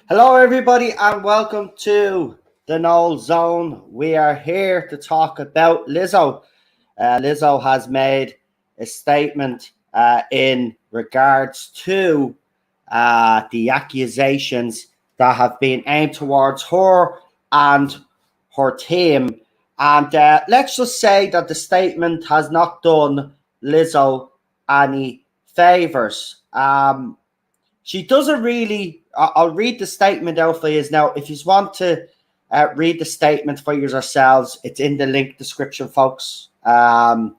Hello, everybody, and welcome to the Noel Zone. We are here to talk about Lizzo. Lizzo has made a statement in regards to the accusations that have been aimed towards her and her team. And let's just say that the statement has not done Lizzo any favors. She doesn't really. I'll read the statement out for you now. If you want to read the statement for yourselves, it's in the link description, folks. I'm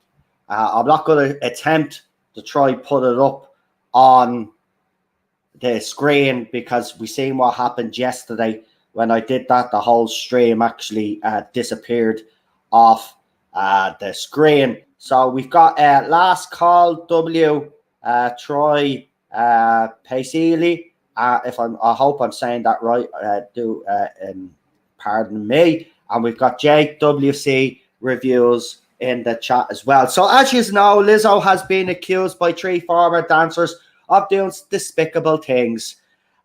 not going to attempt to try put it up on the screen because we seen what happened yesterday when I did that. The whole stream actually disappeared off the screen. So we've got last call W Troy Paisley. I hope I'm saying that right. Pardon me. And we've got JWC reviews in the chat as well. So as you know, Lizzo has been accused by 3 former dancers of doing despicable things,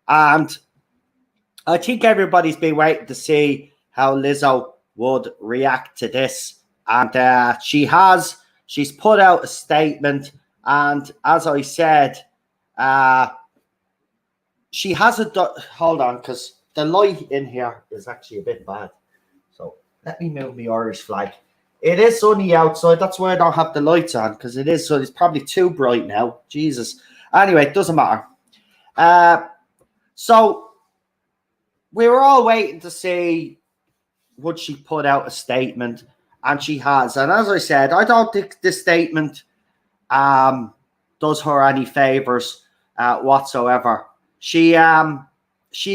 and I think everybody's been waiting to see how Lizzo would react to this, and she's put out a statement, and as I said, she hasn't done. Hold on, because the light in here is actually a bit bad. So let me move my Irish flag. It is sunny outside. That's why I don't have the lights on, because it is. So it's probably too bright now. Jesus. Anyway, it doesn't matter. So we were all waiting to see would she put out a statement, and she has. And as I said, I don't think this statement does her any favors whatsoever. She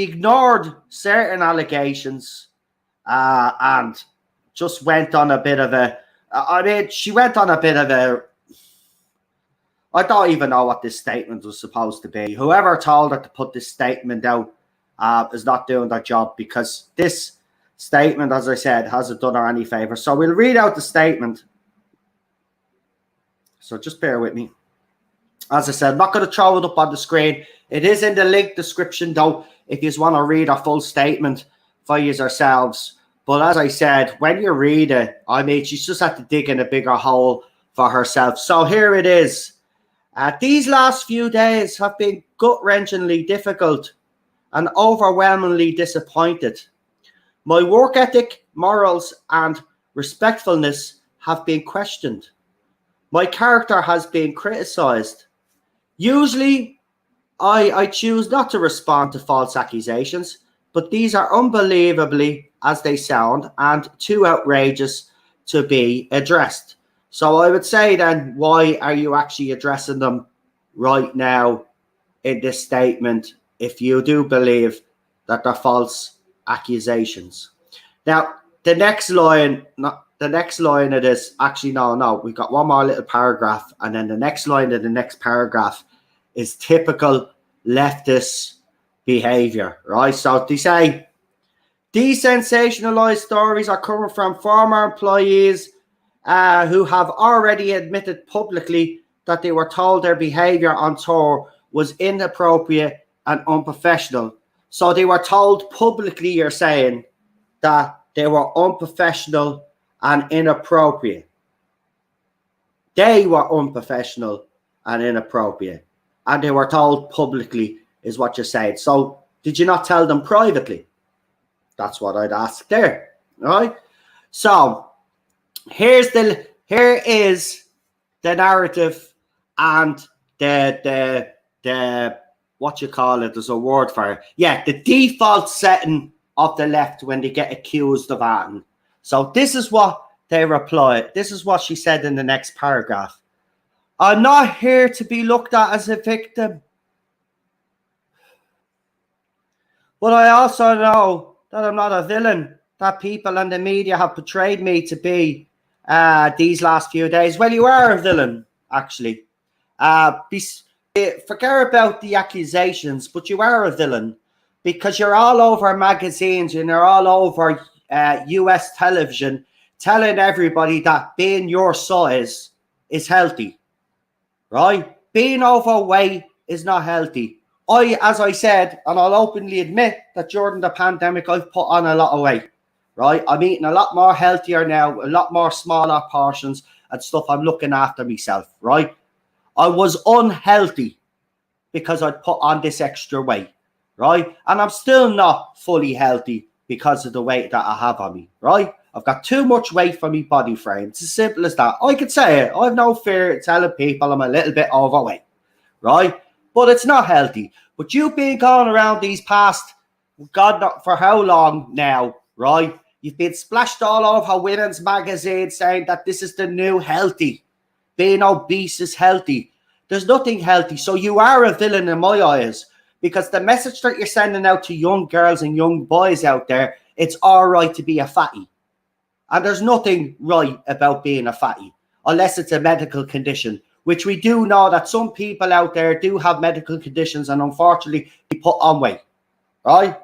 ignored certain allegations and just went on a bit of a. She went on a bit of a. I don't even know what this statement was supposed to be. Whoever told her to put this statement out is not doing their job, because this statement, as I said, hasn't done her any favor. So we'll read out the statement. So just bear with me. As I said, I'm not going to throw it up on the screen. It is in the link description, though, if you want to read a full statement for yourselves. But as I said, when you read it, she's just had to dig in a bigger hole for herself. So here it is. These last few days have been gut-wrenchingly difficult and overwhelmingly disappointed. My work ethic, morals, and respectfulness have been questioned. My character has been criticized. Usually, I choose not to respond to false accusations, but these are unbelievably, as they sound, and too outrageous to be addressed. So I would say then, why are you actually addressing them right now in this statement if you do believe that they're false accusations? Now, the next line of this, actually, no, we've got one more little paragraph, and then the next line of the next paragraph is typical leftist behavior, right? So they say, these sensationalized stories are coming from former employees who have already admitted publicly that they were told their behavior on tour was inappropriate and unprofessional. So they were told publicly, you're saying, that they were unprofessional and inappropriate. They were unprofessional and inappropriate, and they were told publicly, is what you're saying. So did you not tell them privately? That's what I'd ask there, right? So here is the narrative and the what you call it, there's a word for it. Yeah, the default setting of the left when they get accused of acting. So this is what they replied. This is what she said in the next paragraph. I'm not here to be looked at as a victim, but I also know that I'm not a villain that people and the media have portrayed me to be these last few days. Well, you are a villain, actually. Forget about the accusations, but you are a villain, because you're all over magazines and you're all over US television telling everybody that being your size is healthy, right? Being overweight is not healthy. as I said, and I'll openly admit that during the pandemic, I've put on a lot of weight, right? I'm eating a lot more healthier now, a lot more smaller portions and stuff. I'm looking after myself, right? I was unhealthy because I'd put on this extra weight, right? And I'm still not fully healthy because of the weight that I have on me, right? I've got too much weight for my body frame. It's as simple as that. I could say it. I have no fear telling people I'm a little bit overweight, right? But it's not healthy. But you've been going around these past, God, not for how long now, right? You've been splashed all over women's magazines saying that this is the new healthy. Being obese is healthy. There's nothing healthy. So you are a villain in my eyes, because the message that you're sending out to young girls and young boys out there, it's all right to be a fatty. And there's nothing right about being a fatty, unless it's a medical condition, which we do know that some people out there do have medical conditions and unfortunately they put on weight, right?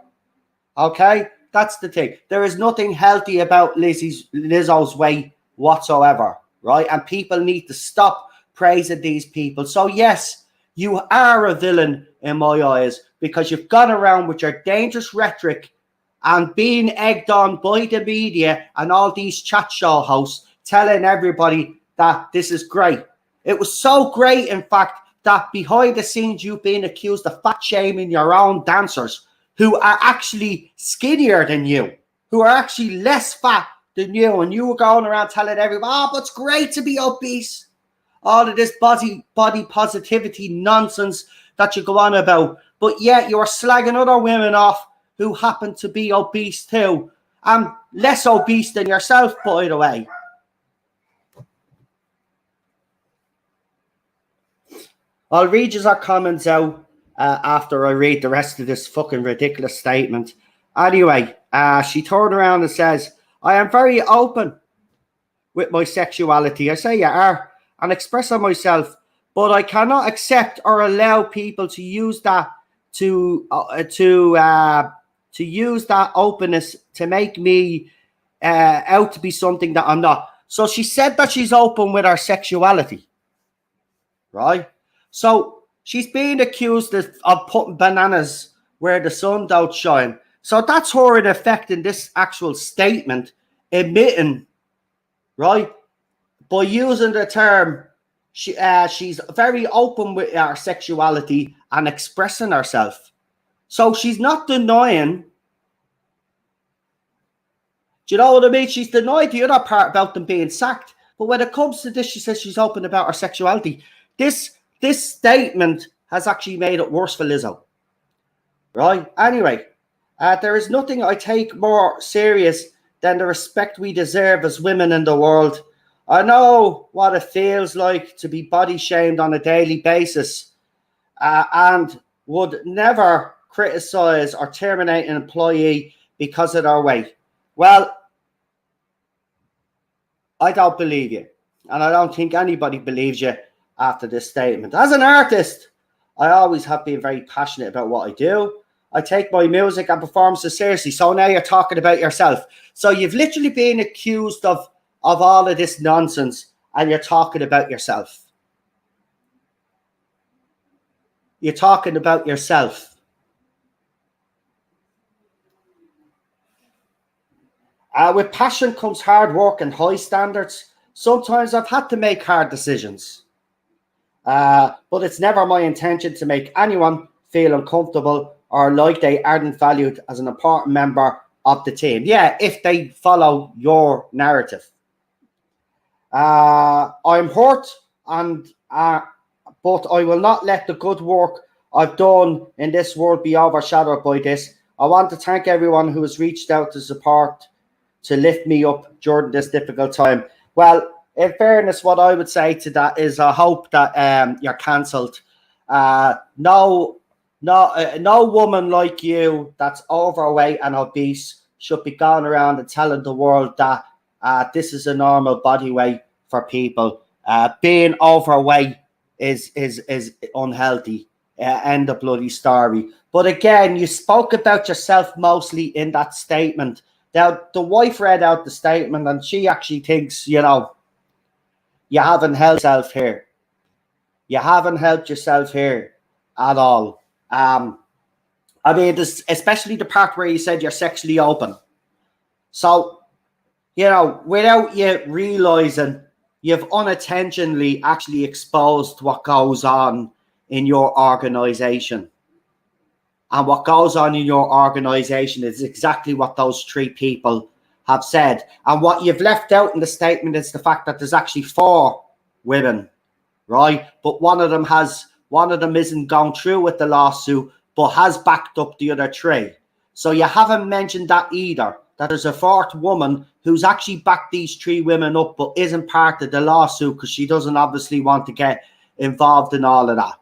Okay, that's the thing. There is nothing healthy about Lizzo's weight whatsoever, right? And people need to stop praising these people. So yes, you are a villain in my eyes, because you've gone around with your dangerous rhetoric and being egged on by the media and all these chat show hosts telling everybody that this is great. It was so great, in fact, that behind the scenes you've been accused of fat shaming your own dancers who are actually skinnier than you, who are actually less fat than you, and you were going around telling everybody, oh, but it's great to be obese. All of this body positivity nonsense that you go on about. But yet you are slagging other women off who happen to be obese too, and less obese than yourself, by the way. I'll read you our comments out after I read the rest of this fucking ridiculous statement. Anyway, she turned around and says, I am very open with my sexuality. I say you are, and expressing myself, but I cannot accept or allow people to use that to use that openness to make me out to be something that I'm not. So she said that she's open with her sexuality, right? So she's being accused of putting bananas where the sun don't shine. So that's her in effect in this actual statement, admitting, right, by using the term, she's very open with her sexuality and expressing herself. So she's not denying. Do you know what I mean? She's denied the other part about them being sacked. But when it comes to this, she says she's open about her sexuality. This statement has actually made it worse for Lizzo. Right? Anyway, there is nothing I take more serious than the respect we deserve as women in the world. I know what it feels like to be body shamed on a daily basis, and would never criticize or terminate an employee because of their weight. Well, I don't believe you, and I don't think anybody believes you after this statement. As an artist, I always have been very passionate about what I do. I take my music and performances seriously. So now you're talking about yourself. So you've literally been accused of all of this nonsense, and you're talking about yourself. You're talking about yourself. With passion comes hard work and high standards. Sometimes I've had to make hard decisions. But it's never my intention to make anyone feel uncomfortable or like they aren't valued as an important member of the team. Yeah, if they follow your narrative. I'm hurt, and but I will not let the good work I've done in this world be overshadowed by this. I want to thank everyone who has reached out to support, to lift me up during this difficult time. Well, in fairness, what I would say to that is I hope that you're cancelled. No woman like you that's overweight and obese should be going around and telling the world that this is a normal body weight for people. Being overweight is unhealthy. End of bloody story. But again, you spoke about yourself mostly in that statement. Now, the wife read out the statement, and she actually thinks, you haven't helped yourself here. You haven't helped yourself here at all. I mean, especially the part where you said you're sexually open. So, you know, without you realizing, you've unintentionally actually exposed what goes on in your organization. And what goes on in your organization is exactly what those three people have said. And what you've left out in the statement is the fact that there's actually 4 women, right? But one of them isn't gone through with the lawsuit, but has backed up the other 3. So you haven't mentioned that either, that there's a 4th woman who's actually backed these 3 women up, but isn't part of the lawsuit because she doesn't obviously want to get involved in all of that,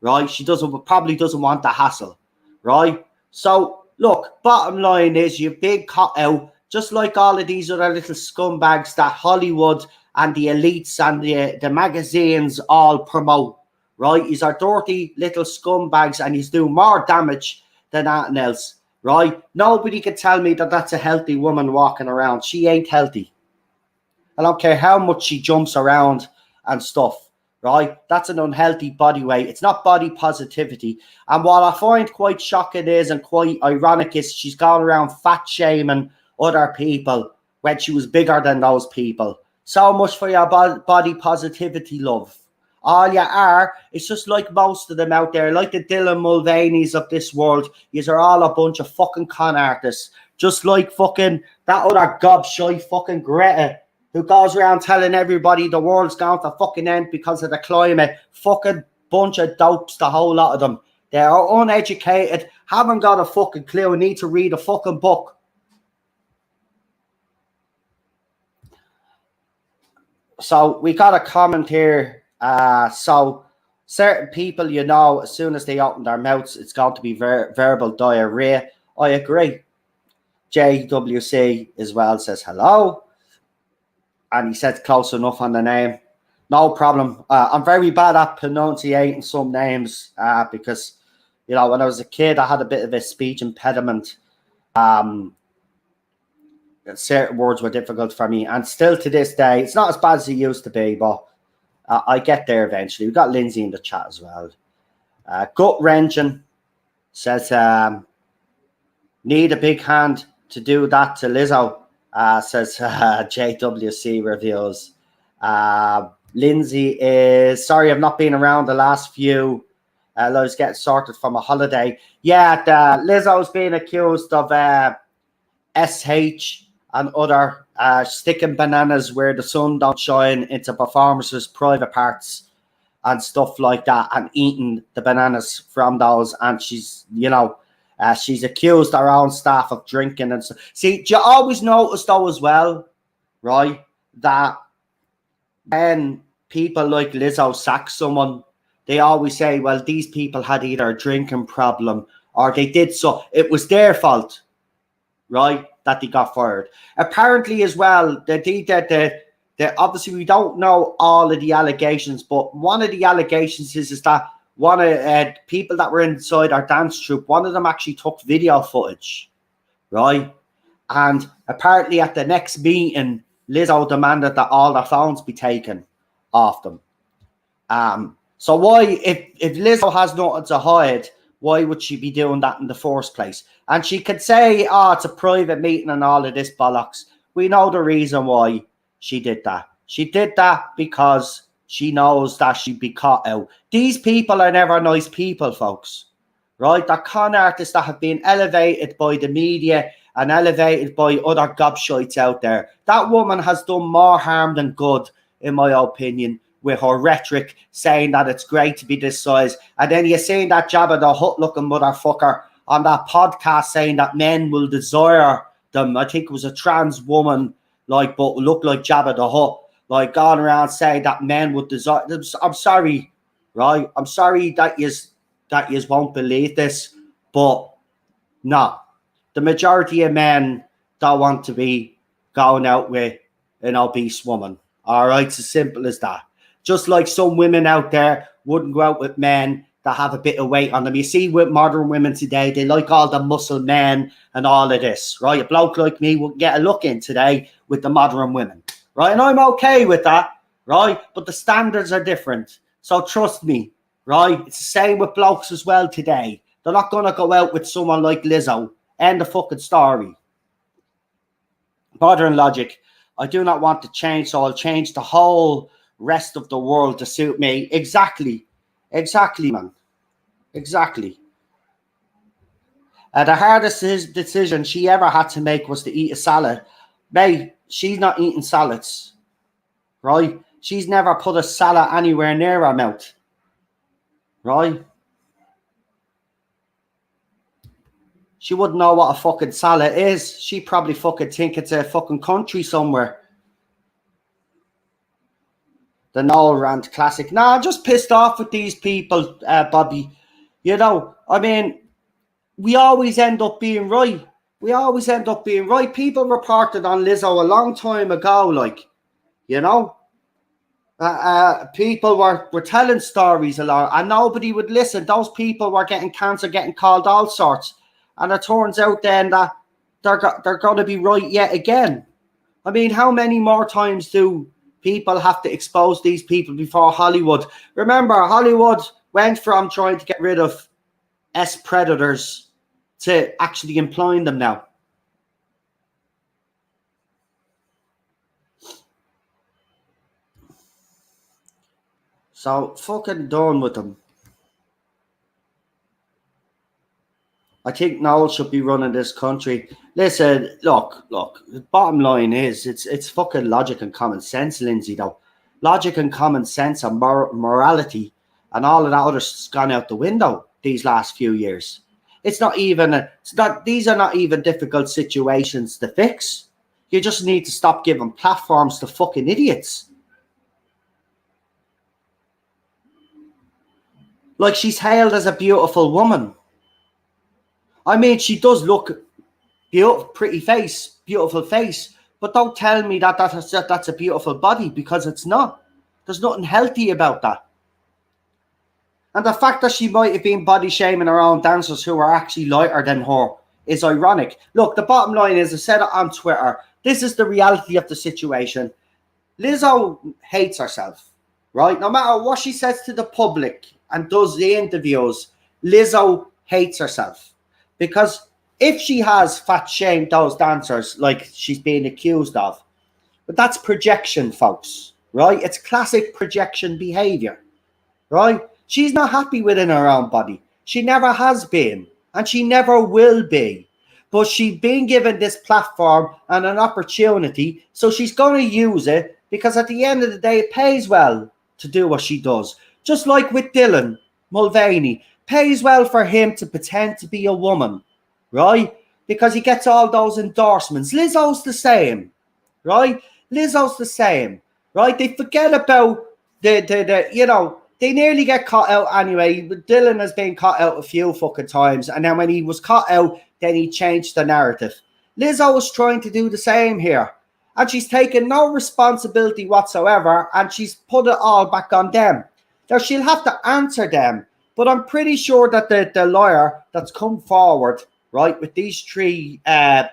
right? She probably doesn't want the hassle, right? So look, bottom line is you've been caught out, just like all of these other little scumbags that Hollywood and the elites and the magazines all promote, right? He's our dirty little scumbags and he's doing more damage than anything else, right? Nobody can tell me that that's a healthy woman walking around. She ain't healthy. I don't care how much she jumps around and stuff, right? That's an unhealthy body weight. It's not body positivity. And what I find quite shocking is, and quite ironic is, she's gone around fat shaming other people when she was bigger than those people. So much for your body positivity, love. All you are, it's just like most of them out there, like the Dylan Mulvaney's of this world. Yous are all a bunch of fucking con artists. Just like fucking that other gobshite fucking Greta, who goes around telling everybody the world's going to fucking end because of the climate. Fucking bunch of dopes, the whole lot of them. They are uneducated, haven't got a fucking clue, need to read a fucking book. So we got a comment here. So certain people, you know, as soon as they open their mouths, it's going to be verbal diarrhea. I agree. JWC as well says hello. And he said close enough on the name. No problem. I'm very bad at pronunciating some names because, you know, when I was a kid, I had a bit of a speech impediment. Certain words were difficult for me. And still to this day, it's not as bad as it used to be, but I get there eventually. We've got Lindsay in the chat as well. Gut wrenching says, need a big hand to do that to Lizzo, says JWC Reviews. Lindsay is, sorry, I've not been around the last few. I was getting sorted from a holiday. Yeah, Lizzo's being accused of SH and other sticking bananas where the sun don't shine into performers' private parts and stuff like that, and eating the bananas from those. And she's, you know, she's accused her own staff of drinking and stuff. See, do you always notice though as well, right, that when people like Lizzo sack someone, they always say, well, these people had either a drinking problem or they did so. It was their fault, right, that they got fired. Apparently as well, obviously we don't know all of the allegations, but one of the allegations is that one of people that were inside our dance troupe, one of them actually took video footage, right? And apparently at the next meeting, Lizzo demanded that all their phones be taken off them. So why, if Lizzo has nothing to hide, why would she be doing that in the first place? And she could say, oh, it's a private meeting and all of this bollocks. We know the reason why she did that. She did that because she knows that she'd be caught out. These people are never nice people, folks, right? They're con artists that have been elevated by the media and elevated by other gobshites out there. That woman has done more harm than good, in my opinion, with her rhetoric saying that it's great to be this size. And then you're seeing that Jabba the Hutt looking motherfucker on that podcast saying that men will desire them. I think it was a trans woman, like, but looked like Jabba the Hutt, like going around saying that men would desire. I'm sorry, right? I'm sorry that you won't believe this, but no, the majority of men don't want to be going out with an obese woman. All right, it's as simple as that. Just like some women out there wouldn't go out with men that have a bit of weight on them. You see with modern women today, they like all the muscle men and all of this, right? A bloke like me wouldn't get a look in today with the modern women, right? And I'm okay with that, right? But the standards are different. So trust me, right? It's the same with blokes as well today. They're not going to go out with someone like Lizzo. End the fucking story. Modern logic. I do not want to change, so I'll change the whole rest of the world to suit me. Exactly. Exactly, man. Exactly. The hardest decision she ever had to make was to eat a salad. Mate, she's not eating salads, right? She's never put a salad anywhere near her mouth, right? She wouldn't know what a fucking salad is. She probably fucking think it's a fucking country somewhere. The Noel Rant classic. Nah, I'm just pissed off with these people, Bobby. You know, I mean, we always end up being right. We always end up being right. People reported on Lizzo a long time ago, like, you know. People were telling stories a lot and nobody would listen. Those people were getting cancer, getting called all sorts. And it turns out then that they're going to be right yet again. I mean, how many more times do people have to expose these people before Hollywood? Remember, Hollywood went from trying to get rid of predators to actually employing them now. So fucking done with them. I think Noel should be running this country. Listen, look. The bottom line is, it's fucking logic and common sense, Lindsay. Though, logic and common sense and morality and all of that other stuff's gone out the window these last few years. It's not even. These are not even difficult situations to fix. You just need to stop giving platforms to fucking idiots. Like, she's hailed as a beautiful woman. I mean, she does look beautiful, beautiful face. But don't tell me that's a beautiful body, because it's not. There's nothing healthy about that. And the fact that she might have been body shaming her own dancers who are actually lighter than her is ironic. Look, the bottom line is, I said it on Twitter, this is the reality of the situation. Lizzo hates herself, right? No matter what she says to the public and does the interviews, Lizzo hates herself. Because if she has fat shamed those dancers like she's being accused of, but that's projection, folks, right? It's classic projection behavior, right? She's not happy within her own body. She never has been, and she never will be. But she's been given this platform and an opportunity, so she's going to use it, because at the end of the day, it pays well to do what she does. Just like with Dylan Mulvaney, pays well for him to pretend to be a woman, right? Because he gets all those endorsements. Lizzo's the same, right? Lizzo's the same, right? They forget about the you know, they nearly get caught out anyway. Dylan has been caught out a few fucking times, and then when he was caught out, then he changed the narrative. Lizzo was trying to do the same here, and she's taken no responsibility whatsoever, and she's put it all back on them. Now, she'll have to answer them, but I'm pretty sure that the lawyer that's come forward, right, with these three alleged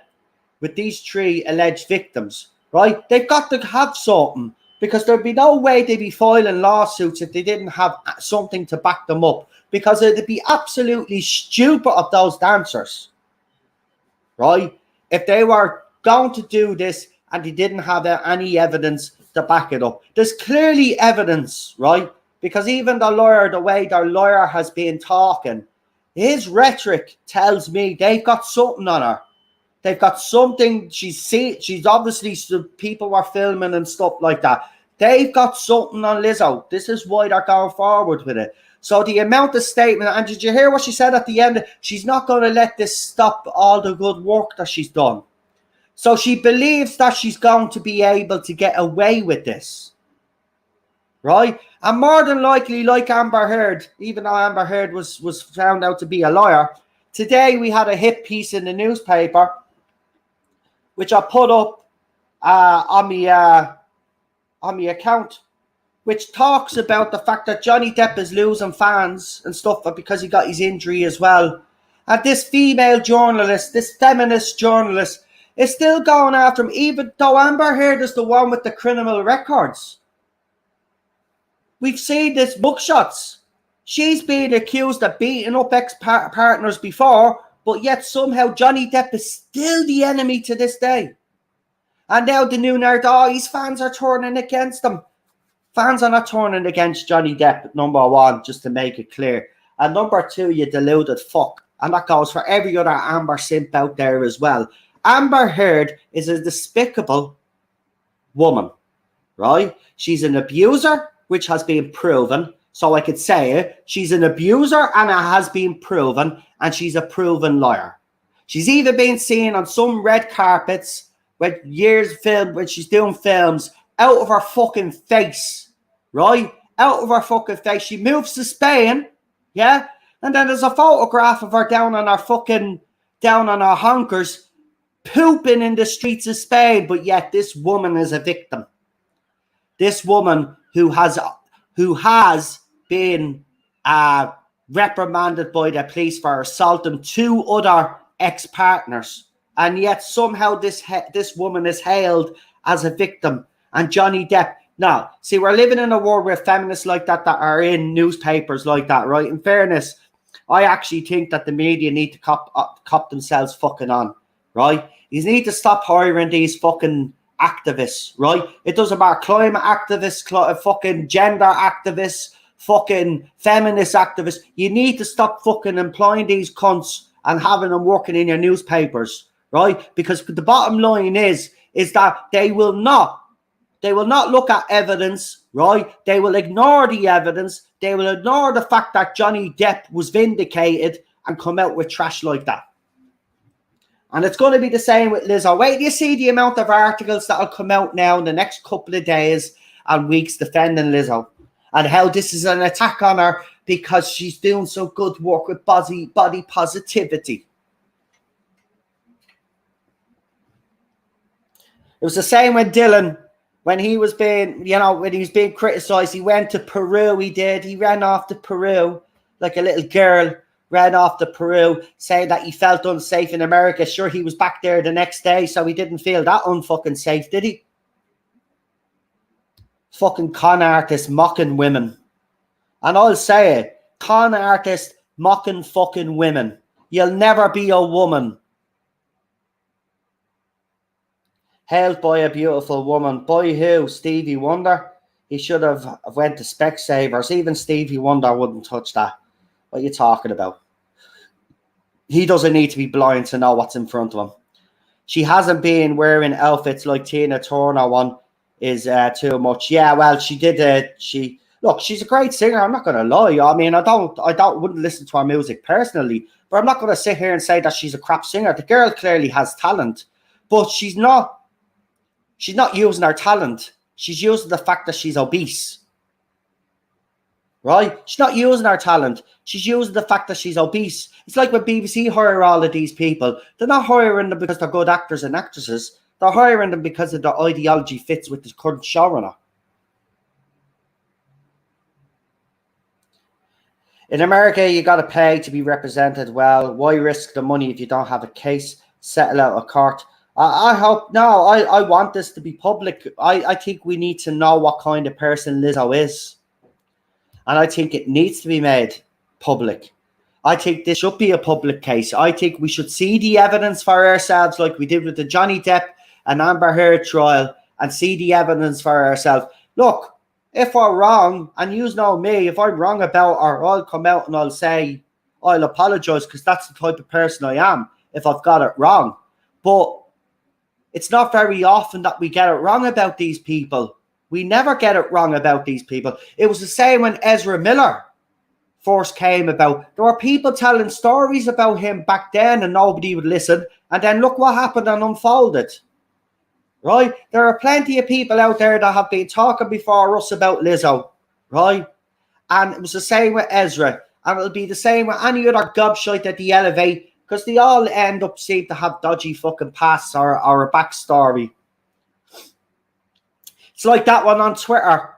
victims, right, they've got to have something, because there'd be no way they'd be filing lawsuits if they didn't have something to back them up, because it'd be absolutely stupid of those dancers, right, if they were going to do this and they didn't have any evidence to back it up. There's clearly evidence, right? Because even the way their lawyer has been talking, his rhetoric tells me they've got something on her. They've got something. She's obviously, people were filming and stuff like that. They've got something on Lizzo. This is why they're going forward with it. So the amount of statement, and did you hear what she said at the end? She's not going to let this stop all the good work that she's done. So she believes that she's going to be able to get away with this, right? And more than likely, like Amber Heard, even though Amber Heard was found out to be a liar, today we had a hit piece in the newspaper, which I put up on my account, which talks about the fact that Johnny Depp is losing fans and stuff because he got his injury as well. And this female journalist, this feminist journalist, is still going after him, even though Amber Heard is the one with the criminal records. We've seen this mugshots. She's been accused of beating up ex-partners before, but yet somehow Johnny Depp is still the enemy to this day. And now the new nerd, his fans are turning against him. Fans are not turning against Johnny Depp, number one, just to make it clear. And number two, you deluded fuck. And that goes for every other Amber simp out there as well. Amber Heard is a despicable woman, right? She's an abuser, which has been proven. So I could say it. She's an abuser and it has been proven. And she's a proven liar. She's even been seen on some red carpets when she's doing films out of her fucking face, right? Out of her fucking face. She moves to Spain, yeah? And then there's a photograph of her down on her honkers, pooping in the streets of Spain. But yet this woman is a victim. This woman who has been reprimanded by the police for assaulting two other ex-partners. And yet somehow this woman is hailed as a victim. And Johnny Depp. Now, see, we're living in a world where feminists like that are in newspapers like that, right? In fairness, I actually think that the media need to cop themselves fucking on, right? You need to stop hiring these fucking activists, right? It doesn't matter, climate activists, fucking gender activists, fucking feminist activists. You need to stop fucking employing these cunts and having them working in your newspapers, right? Because the bottom line is that they will not look at evidence, right? They will ignore the evidence. They will ignore the fact that Johnny Depp was vindicated and come out with trash like that. And it's going to be the same with Lizzo. Wait till you see the amount of articles that will come out now in the next couple of days and weeks defending Lizzo. And how this is an attack on her because she's doing so good work with body positivity. It was the same with Dylan. When he was being, when he was being criticized, he went to Peru. He ran off to Peru like a little girl, ran off to Peru, saying that he felt unsafe in America. Sure, he was back there the next day, so he didn't feel that unfucking safe, did he? Fucking con artist mocking women. And I'll say it, con artist mocking fucking women. You'll never be a woman. Hailed by a beautiful woman. By who? Stevie Wonder? He should have went to Specsavers. Even Stevie Wonder wouldn't touch that. What are you talking about? He doesn't need to be blind to know what's in front of him. She hasn't been wearing outfits like Tina Turner one is too much. Yeah, well, she did. Look, she's a great singer. I'm not going to lie. I mean, I wouldn't listen to her music personally, but I'm not going to sit here and say that she's a crap singer. The girl clearly has talent, but she's not using her talent. She's using the fact that she's obese. Right? She's not using her talent. She's using the fact that she's obese. It's like when BBC hire all of these people. They're not hiring them because they're good actors and actresses. They're hiring them because of their ideology fits with the current showrunner. In America, you got to pay to be represented well. Why risk the money if you don't have a case? Settle out of court. I want this to be public. I think we need to know what kind of person Lizzo is. And I think it needs to be made public. I think this should be a public case. I think we should see the evidence for ourselves like we did with the Johnny Depp and Amber Heard trial and see the evidence for ourselves. Look, if we're wrong, and you know me, if I'm wrong about her, I'll come out and I'll apologise because that's the type of person I am if I've got it wrong. But it's not very often that we get it wrong about these people. We never get it wrong about these people. It was the same when Ezra Miller first came about. There were people telling stories about him back then and nobody would listen. And then look what happened and unfolded. Right? There are plenty of people out there that have been talking before us about Lizzo. Right? And it was the same with Ezra. And it'll be the same with any other gobshite that they elevate. Because they all end up seem to have dodgy fucking pasts or a backstory. It's like that one on Twitter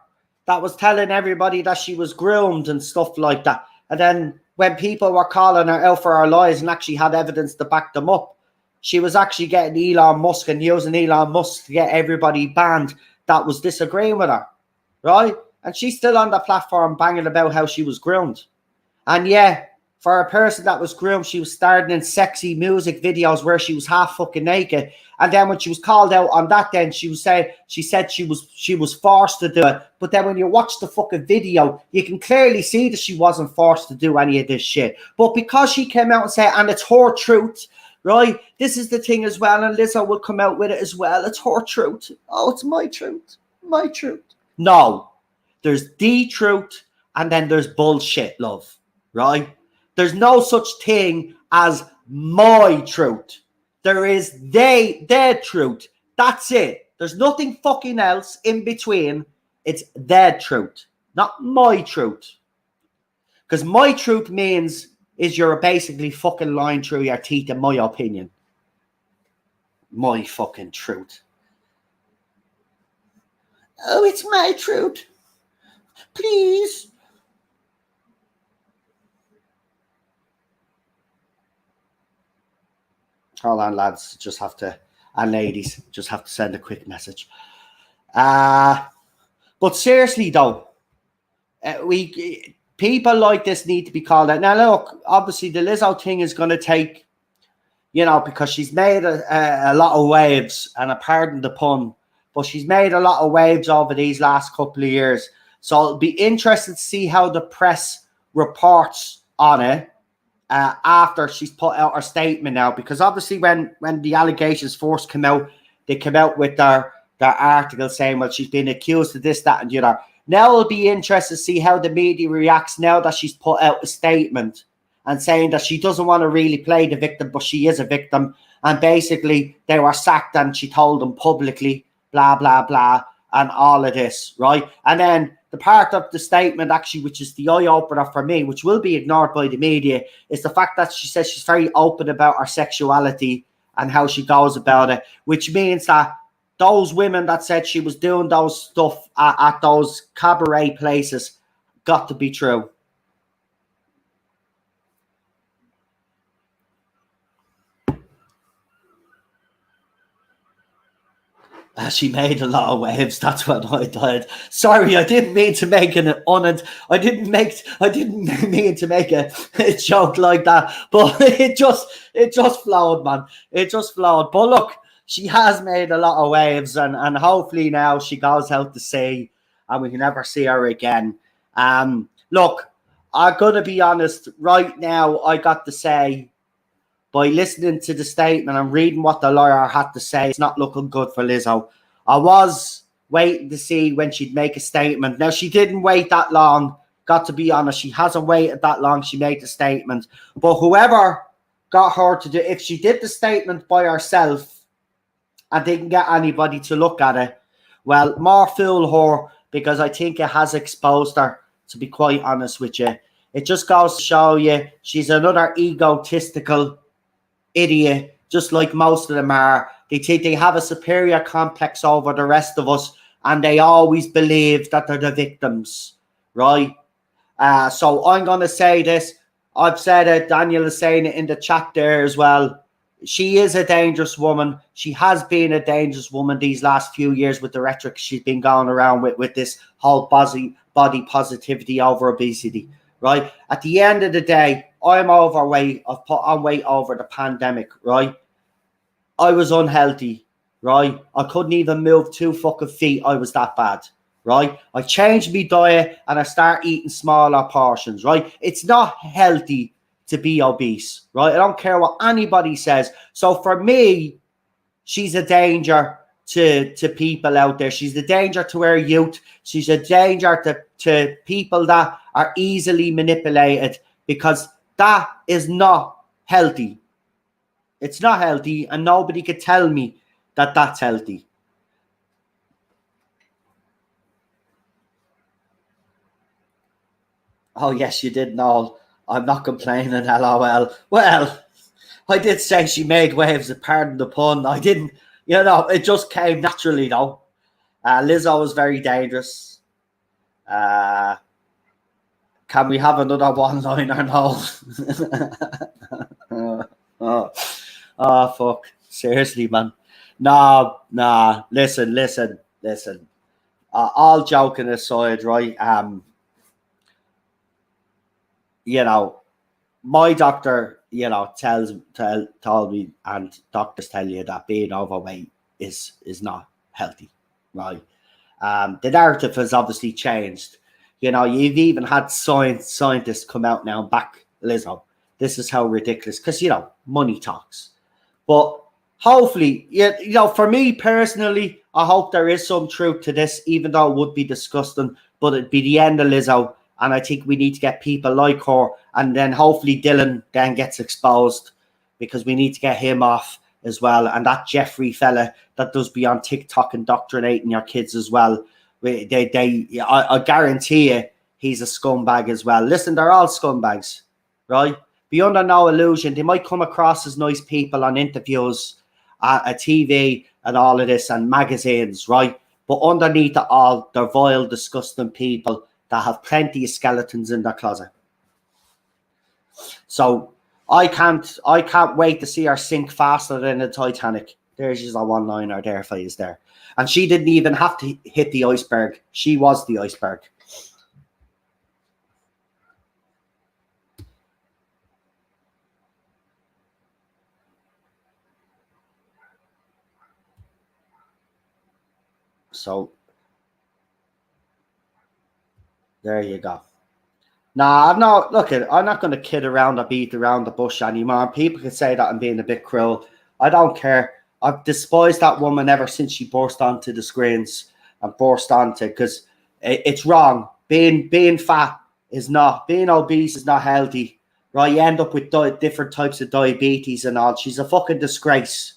that was telling everybody that she was groomed and stuff like that. And then when people were calling her out for her lies and actually had evidence to back them up, she was actually getting Elon Musk and using Elon Musk to get everybody banned that was disagreeing with her. Right? And she's still on the platform banging about how she was groomed. And yeah, for a person that was groomed, she was starring in sexy music videos where she was half fucking naked. And then when she was called out on that, then she said she was forced to do it. But then when you watch the fucking video, you can clearly see that she wasn't forced to do any of this shit. But because she came out and said, and it's her truth, right? This is the thing as well, and Lizzo will come out with it as well. It's her truth. Oh, it's my truth. My truth. No. There's the truth, and then there's bullshit, love. Right? There's no such thing as my truth. There is their truth. That's it. There's nothing fucking else in between. It's their truth, not my truth. Because my truth means is you're basically fucking lying through your teeth, in my opinion. My fucking truth. Oh, it's my truth. Please. Hold on, lads. Just have to, and ladies, just have to send a quick message. But seriously, though, people like this need to be called out. Now, look, obviously, the Lizzo thing is going to take, because she's made a lot of waves, and I pardon the pun, but she's made a lot of waves over these last couple of years. So it'll be interesting to see how the press reports on it. After she's put out her statement now, because obviously when the allegations first come out, they come out with their article saying, well, she's been accused of this, that, and the other. Now it'll be interesting to see how the media reacts now that she's put out a statement and saying that she doesn't want to really play the victim, but she is a victim. And basically they were sacked and she told them publicly, blah, blah, blah, and all of this, right? And then the part of the statement, actually, which is the eye-opener for me, which will be ignored by the media, is the fact that she says she's very open about her sexuality and how she goes about it, which means that those women that said she was doing those stuff at those cabaret places got to be true. She made a lot of waves. That's what I did. Sorry, I didn't mean to make I didn't mean to make a joke like that. But it just flowed, man. It just flowed. But look, she has made a lot of waves, and hopefully now she goes out to sea, and we can never see her again. Look, I'm gonna be honest. Right now, I got to say, by listening to the statement and reading what the lawyer had to say, it's not looking good for Lizzo. I was waiting to see when she'd make a statement. Now, she didn't wait that long. Got to be honest, she hasn't waited that long. She made the statement. But whoever got her to do, if she did the statement by herself and didn't get anybody to look at it, well, more fool her, because I think it has exposed her, to be quite honest with you. It just goes to show you she's another egotistical idiot, just like most of them are. They think they have a superior complex over the rest of us, and they always believe that they're the victims, right? So I'm going to say this. I've said it. Daniel is saying it in the chat there as well. She is a dangerous woman. She has been a dangerous woman these last few years with the rhetoric she's been going around with this whole body positivity over obesity, right? At the end of the day, I'm overweight. I've put on weight over the pandemic, right? I was unhealthy, right? I couldn't even move 2 fucking feet. I was that bad, right? I changed my diet and I start eating smaller portions, right? It's not healthy to be obese, right? I don't care what anybody says. So for me, she's a danger to people out there. She's a danger to our youth. She's a danger to people that are easily manipulated, because that is not healthy. It's not healthy, and nobody could tell me that that's healthy. Oh, yes, you did know. I'm not complaining, LOL. Well, I did say she made waves, pardon the pun. I didn't, it just came naturally, though. Lizzo was very dangerous. Can we have another one-liner? No. Oh, fuck. Seriously, man. Nah. Listen. All joking aside, right? you know, my doctor, told me, and doctors tell you that being overweight is not healthy, right? The narrative has obviously changed. You've even had scientists come out now and back Lizzo. This is how ridiculous, because money talks. But hopefully, for me personally, I hope there is some truth to this, even though it would be disgusting. But it'd be the end of Lizzo, and I think we need to get people like her, and then hopefully Dylan then gets exposed, because we need to get him off as well. And that Jeffrey fella that does be on TikTok indoctrinating your kids as well. I guarantee you he's a scumbag as well. Listen, they're all scumbags, right? Be under no illusion. They might come across as nice people on interviews, at TV and all of this, and magazines, right? But underneath it all, they're vile, disgusting people that have plenty of skeletons in their closet. So I can't wait to see her sink faster than the Titanic. There's just a one-liner there for you there. And she didn't even have to hit the iceberg. She was the iceberg. So there you go. Nah, I'm not going to kid around or beat around the bush anymore. People can say that I'm being a bit cruel. I don't care. I've despised that woman ever since she burst onto the screens and because it's wrong. Being fat is not, being obese is not healthy, right? You end up with different types of diabetes and all. She's a fucking disgrace.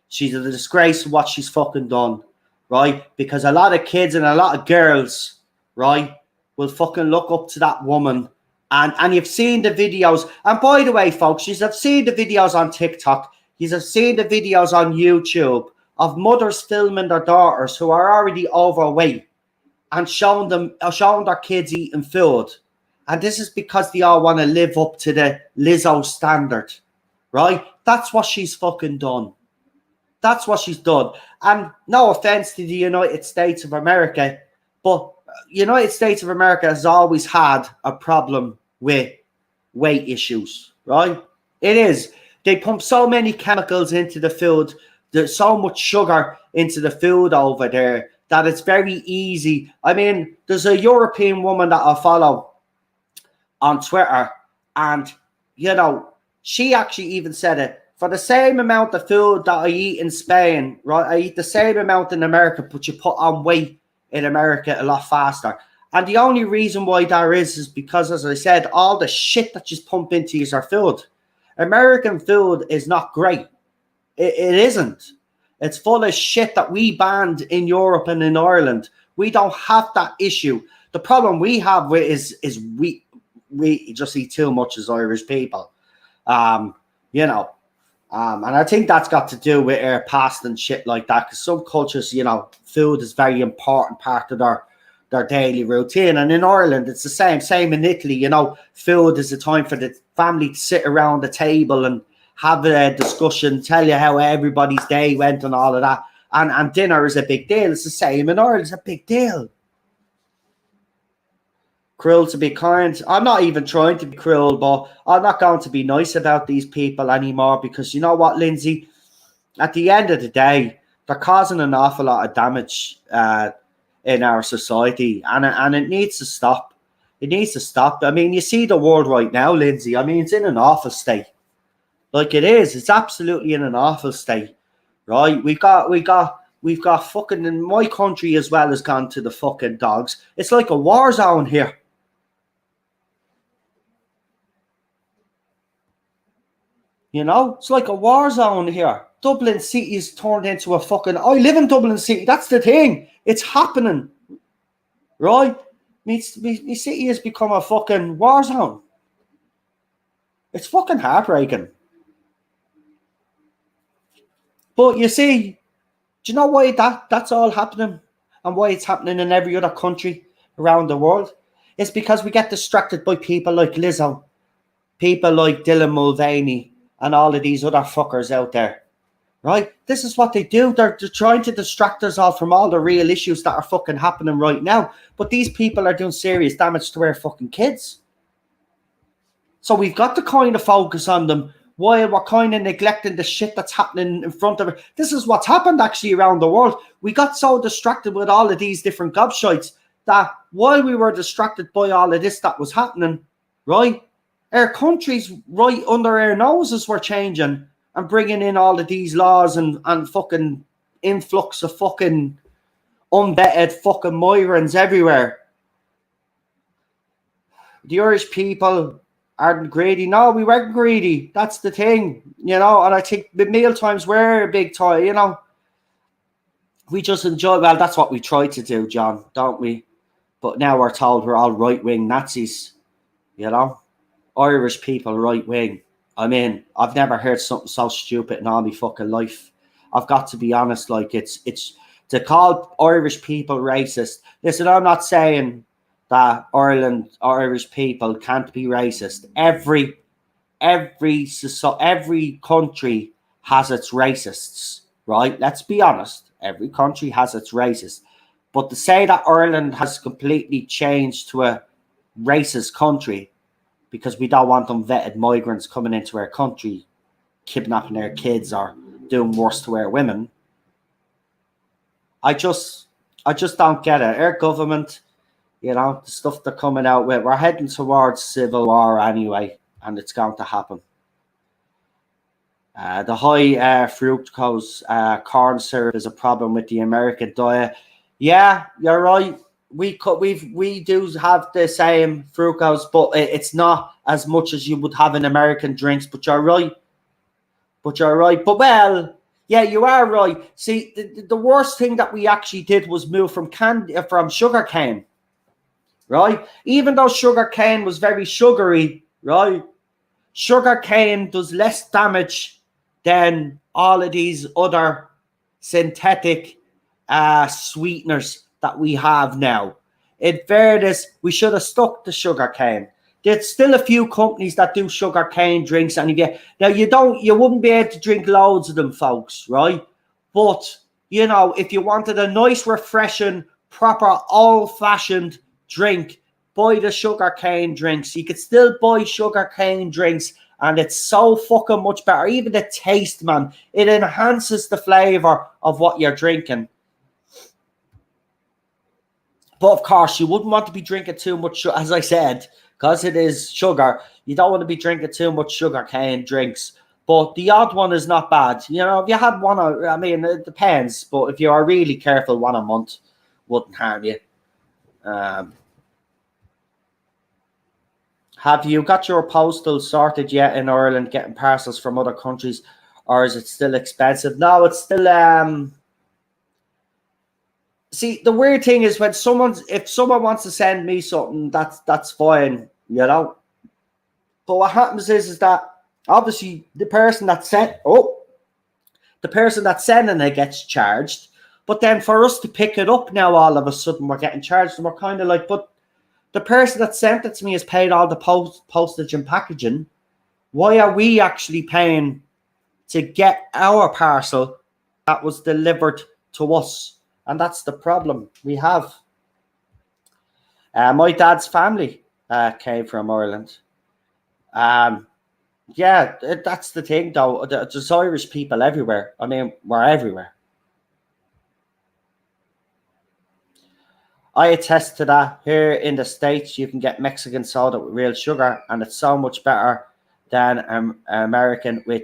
She's a disgrace of what she's fucking done, right? Because a lot of kids and a lot of girls, right, will fucking look up to that woman. And you've seen the videos. And by the way, folks, you've seen the videos on TikTok. You've seen the videos on YouTube of mothers filming their daughters who are already overweight and showing their kids eating food. And this is because they all want to live up to the Lizzo standard, right? That's what she's fucking done. That's what she's done. And no offense to the United States of America, but United States of America has always had a problem with weight issues, right? It is. They pump so many chemicals into the food. There's so much sugar into the food over there that it's very easy. I mean, there's a European woman that I follow on Twitter, and, she actually even said it. For the same amount of food that I eat in Spain, right, I eat the same amount in America, but you put on weight in America a lot faster. And the only reason why that is because, as I said, all the shit that you pump into is our food. American food is not great. It isn't. It's full of shit that we banned in Europe and in Ireland. We don't have that issue. The problem we have with is we just eat too much as Irish people. And I think that's got to do with our past and shit like that. Because some cultures, food is a very important part of their daily routine. And in Ireland, it's the same. Same in Italy, food is a time for the family to sit around the table and have a discussion, tell you how everybody's day went and all of that. And dinner is a big deal. It's the same in Ireland. It's a big deal. Cruel to be kind. I'm not even trying to be cruel, but I'm not going to be nice about these people anymore, because you know what, Lindsay? At the end of the day, they're causing an awful lot of damage in our society, and it needs to stop. It needs to stop. I mean, you see the world right now, Lindsay. I mean, it's in an awful state. Like, it is. It's absolutely in an awful state, right? We've got fucking, in my country as well, has gone to the fucking dogs. It's like a war zone here. It's like a war zone here. Dublin City is turned into a fucking... I live in Dublin City. That's the thing. It's happening. Right? My city has become a fucking war zone. It's fucking heartbreaking. But you see, do you know why that's all happening? And why it's happening in every other country around the world? It's because we get distracted by people like Lizzo, people like Dylan Mulvaney, and all of these other fuckers out there, right? This is what they do. They're trying to distract us all from all the real issues that are fucking happening right now. But these people are doing serious damage to our fucking kids. So we've got to kind of focus on them while we're kind of neglecting the shit that's happening in front of it. This is what's happened actually around the world. We got so distracted with all of these different gobshites that while we were distracted by all of this that was happening, right, our countries right under our noses were changing and bringing in all of these laws and fucking influx of fucking unvetted fucking migrants everywhere. The Irish people aren't greedy. No, we weren't greedy. That's the thing, you know. And I think the meal times were a big toy, you know. We just enjoy. Well, that's what we try to do, John, don't we? But now we're told we're all right-wing Nazis, you know. Irish people right-wing. I mean, I've never heard something so stupid in all my fucking life. I've got to be honest. Like it's to call Irish people racist. Listen, I'm not saying that Ireland or Irish people can't be racist. Every country has its racists, right? Let's be honest. Every country has its racists. But to say that Ireland has completely changed to a racist country because we don't want unvetted migrants coming into our country, kidnapping our kids or doing worse to our women, I just don't get it. Our government, you know, the stuff they're coming out with, we're heading towards civil war anyway, and it's going to happen. The high fructose corn syrup is a problem with the American diet. Yeah, you're right. We do have the same fructose, but it's not as much as you would have in American drinks. But you're right. But well, yeah, you are right. See, the worst thing that we actually did was move from sugar cane. Right? Even though sugar cane was very sugary, right? Sugar cane does less damage than all of these other synthetic sweeteners that we have now. In fairness, we should have stuck to sugar cane. There's still a few companies that do sugar cane drinks, and you wouldn't be able to drink loads of them, folks, right? But you know, if you wanted a nice, refreshing, proper, old-fashioned drink, buy the sugar cane drinks. You could still buy sugar cane drinks, and it's so fucking much better. Even the taste, man, it enhances the flavor of what you're drinking. But of course, you wouldn't want to be drinking too much, as I said, because it is sugar. You don't want to be drinking too much sugar cane drinks. But the odd one is not bad. You know, if you had one, I mean, it depends. But if you are really careful, one a month wouldn't harm you. Have you got your postal sorted yet in Ireland, getting parcels from other countries, or is it still expensive? No, it's still see, the weird thing is if someone wants to send me something, that's fine, you know. But what happens is that obviously the person that's sending it gets charged. But then for us to pick it up now, all of a sudden we're getting charged, and we're kind of like, but the person that sent it to me has paid all the postage and packaging. Why are we actually paying to get our parcel that was delivered to us? And that's the problem we have. My dad's family came from Ireland. Yeah, that's the thing, though. There's Irish people everywhere. I mean, we're everywhere. I attest to that. Here in the States, you can get Mexican soda with real sugar, and it's so much better than American with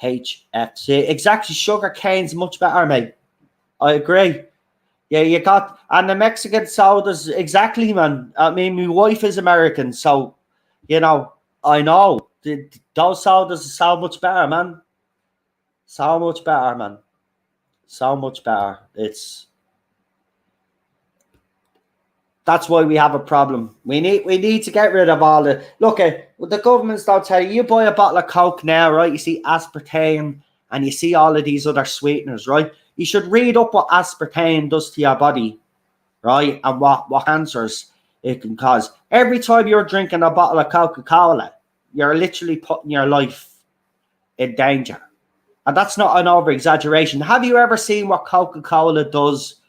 HFC. Exactly, sugar cane's much better, mate. I agree. Yeah, you got, and the Mexican sodas, exactly, man. I mean, my wife is American, so, you know, I know. Those sodas are so much better, man. So much better, man. So much better. That's why we have a problem. We need to get rid of all the... Look, the governments don't tell you. You buy a bottle of Coke now, right? You see aspartame, and you see all of these other sweeteners, right? You should read up what aspartame does to your body, right? And what cancers it can cause. Every time you're drinking a bottle of Coca-Cola, you're literally putting your life in danger. And that's not an over-exaggeration. Have you ever seen what Coca-Cola does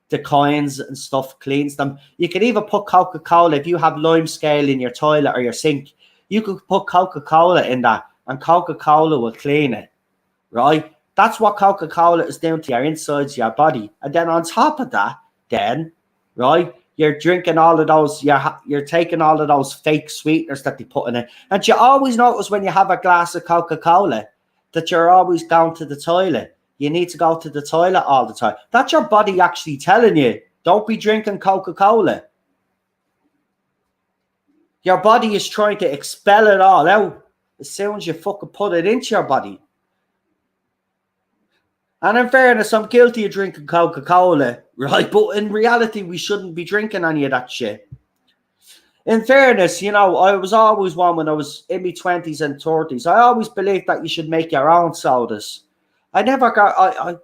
to coins and stuff, cleans them? You can even put Coca-Cola, if you have lime scale in your toilet or your sink, You could put Coca-Cola in that, and Coca-Cola will clean it, right? That's what Coca-Cola is doing to your insides of your body. And then on top of that, then, right, you're drinking all of those, you're taking all of those fake sweeteners that they put in it. And you always notice when you have a glass of Coca-Cola that you're always going to the toilet. You need to go to the toilet all the time. That's your body actually telling you, don't be drinking Coca-Cola. Your body is trying to expel it all out as soon as you fucking put it into your body. And in fairness, I'm guilty of drinking Coca-Cola, right? But in reality, we shouldn't be drinking any of that shit. In fairness, you know, I was always one when I was in my 20s and 30s. I always believed that you should make your own sodas. I never got... I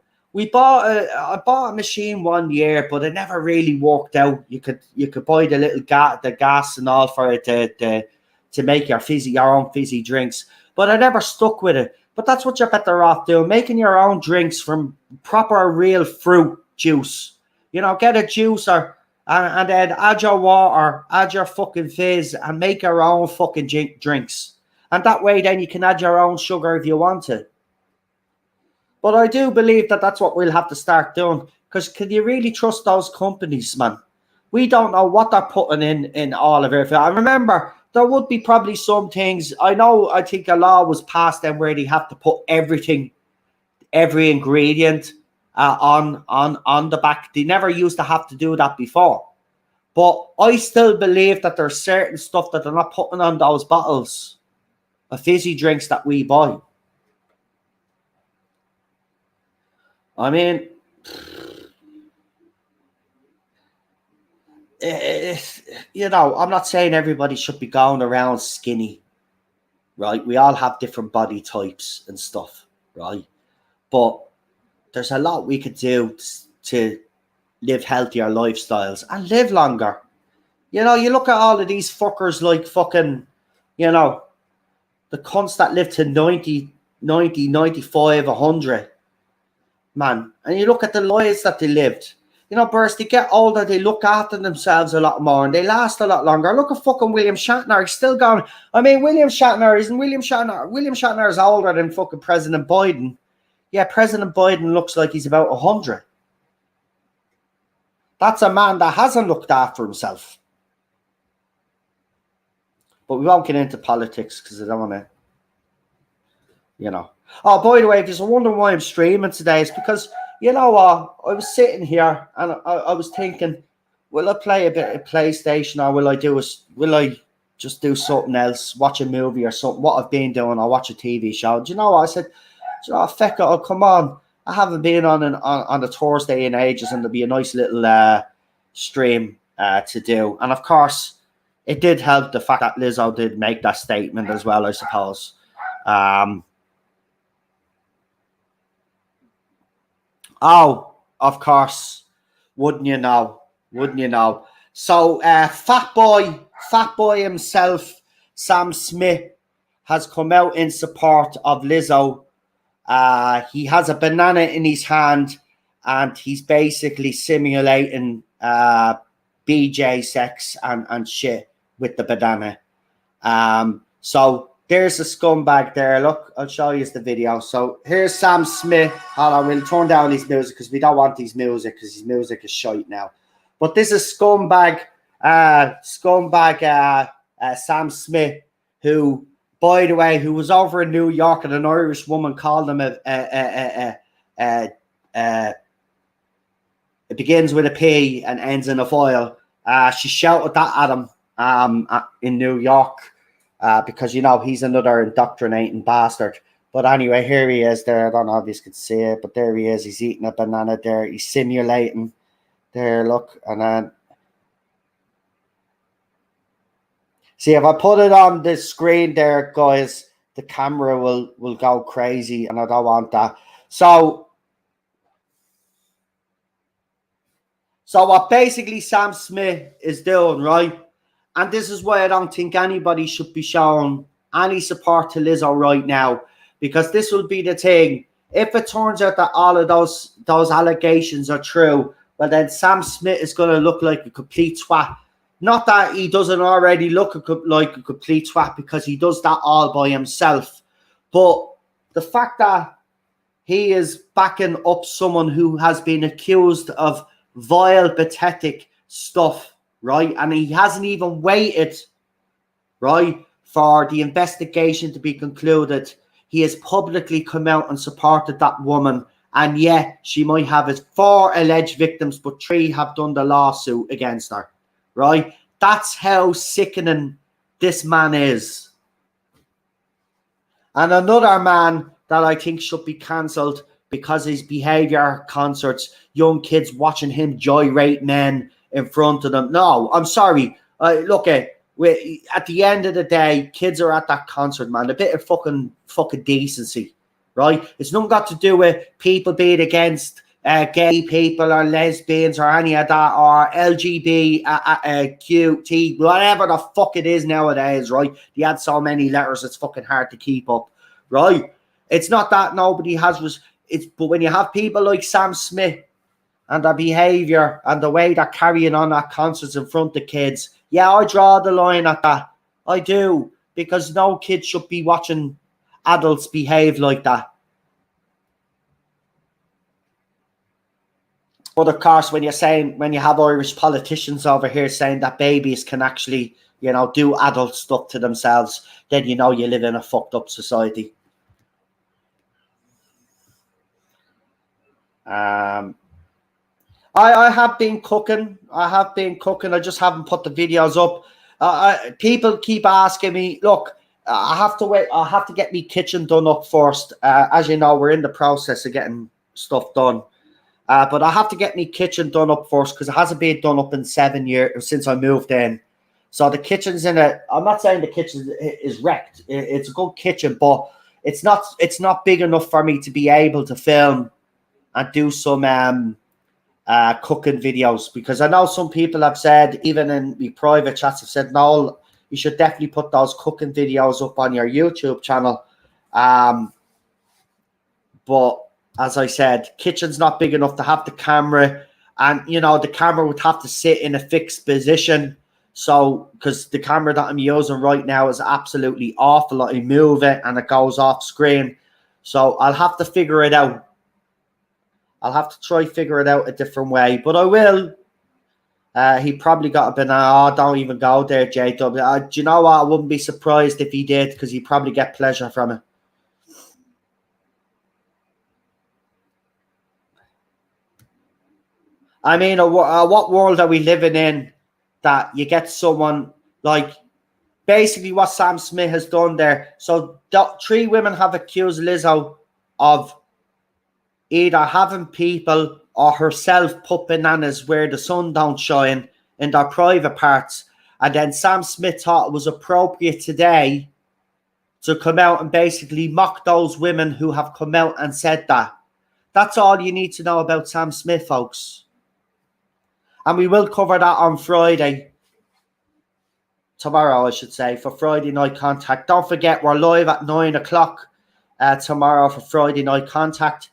bought a machine one year, but it never really worked out. You could buy the little gas and all for it to make your own fizzy drinks, but I never stuck with it. But that's what you're better off doing, making your own drinks from proper real fruit juice. You know, get a juicer and then add your water, add your fucking fizz, and make your own fucking drinks. And that way, then you can add your own sugar if you want to. But I do believe that that's what we'll have to start doing. Because can you really trust those companies, man? We don't know what they're putting in all of it. I remember there would be probably some things. I think a law was passed then where they have to put everything, every ingredient on the back. They never used to have to do that before. But I still believe that there's certain stuff that they're not putting on those bottles of fizzy drinks that we buy. I mean, you know, I'm not saying everybody should be going around skinny, right? We all have different body types and stuff, right? But there's a lot we could do to live healthier lifestyles and live longer. You know, you look at all of these fuckers like fucking, you know, the cunts that live to 90, 95, 100. Man, and you look at the lives that they lived. You know, Burst, they get older, they look after themselves a lot more, and they last a lot longer. Look at fucking William Shatner, he's still going. I mean, William Shatner is older than fucking President Biden. Yeah, President Biden looks like he's about 100. That's a man that hasn't looked after himself. But we won't get into politics because I don't want to, you know. Oh, by the way, if you're wondering why I'm streaming today, it's because, you know what, I was sitting here and I was thinking, will I play a bit of PlayStation or will I just do something else, watch a movie or something, what I've been doing, or watch a TV show. Do you know what? I said, you know, feck it, I'll come on. I haven't been on a Thursday in ages, and there'll be a nice little stream to do. And of course, it did help the fact that Lizzo did make that statement as well, I suppose. Oh, of course. Wouldn't you know? Wouldn't you know? So, Fat Boy himself, Sam Smith, has come out in support of Lizzo. He has a banana in his hand, and he's basically simulating BJ sex and shit with the banana. So there's a scumbag there. Look, I'll show you the video. So here's Sam Smith. Hold on, we'll turn down his music because we don't want his music because his music is shite now. But this is scumbag Sam Smith, who, by the way, who was over in New York, and an Irish woman called him it begins with a P and ends in a foil. She shouted that at him in New York. Because, you know, he's another indoctrinating bastard. But anyway, here he is there. I don't know if you can see it, but there he is. He's eating a banana there. He's simulating. There, look. And then, see, if I put it on the screen there, guys, the camera will go crazy, and I don't want that. So what basically Sam Smith is doing, right? And this is why I don't think anybody should be showing any support to Lizzo right now, because this will be the thing. If it turns out that all of those allegations are true, well, then Sam Smith is going to look like a complete twat Not that he doesn't already look like a complete twat because he does that all by himself. But the fact that he is backing up someone who has been accused of vile, pathetic stuff, right? And he hasn't even waited, right, for the investigation to be concluded. He has publicly come out and supported that woman. And yeah, she might have 4 alleged victims, but 3 have done the lawsuit against her, right? That's how sickening this man is. And another man that I think should be cancelled because his behaviour at concerts, young kids watching him gyrate men in front of them. No, I'm sorry. Look, at the end of the day, kids are at that concert, man. A bit of fucking decency, right? It's nothing got to do with people being against gay people or lesbians or any of that, or LGBTQT, whatever the fuck it is nowadays, right? They had so many letters, it's fucking hard to keep up, right? It's not that nobody has, but when you have people like Sam Smith and their behaviour and the way they're carrying on at concerts in front of kids, yeah, I draw the line at that. I do, because no kid should be watching adults behave like that. But of course, when you have Irish politicians over here saying that babies can actually, do adult stuff to themselves, then you live in a fucked up society. I have been cooking. I just haven't put the videos up. People keep asking me, look, I have to wait. I have to get my kitchen done up first. As you know, we're in the process of getting stuff done. But I have to get my kitchen done up first because it hasn't been done up in 7 years since I moved in. So the kitchen's in it. I'm not saying the kitchen is wrecked. It's a good kitchen, but it's not big enough for me to be able to film and do some cooking videos, because I know some people have said, even in the private chats, have said, no, you should definitely put those cooking videos up on your YouTube channel. But as I said, kitchen's not big enough to have the camera, and the camera would have to sit in a fixed position. So, because the camera that I'm using right now is absolutely awful, I move it and it goes off screen. So I'll have to figure it out. I'll have to try figure it out a different way, but I will. He probably got a banana. Oh, don't even go there, JW. Do you know what? I wouldn't be surprised if he did, because he'd probably get pleasure from it. I mean, what world are we living in that you get someone like basically what Sam Smith has done there? So 3 women have accused Lizzo of either having people or herself put bananas where the sun don't shine in their private parts. And then Sam Smith thought it was appropriate today to come out and basically mock those women who have come out and said that. That's all you need to know about Sam Smith, folks. And we will cover that on Friday. Tomorrow, I should say, for Friday Night Contact. Don't forget, we're live at 9 o'clock tomorrow for Friday Night Contact.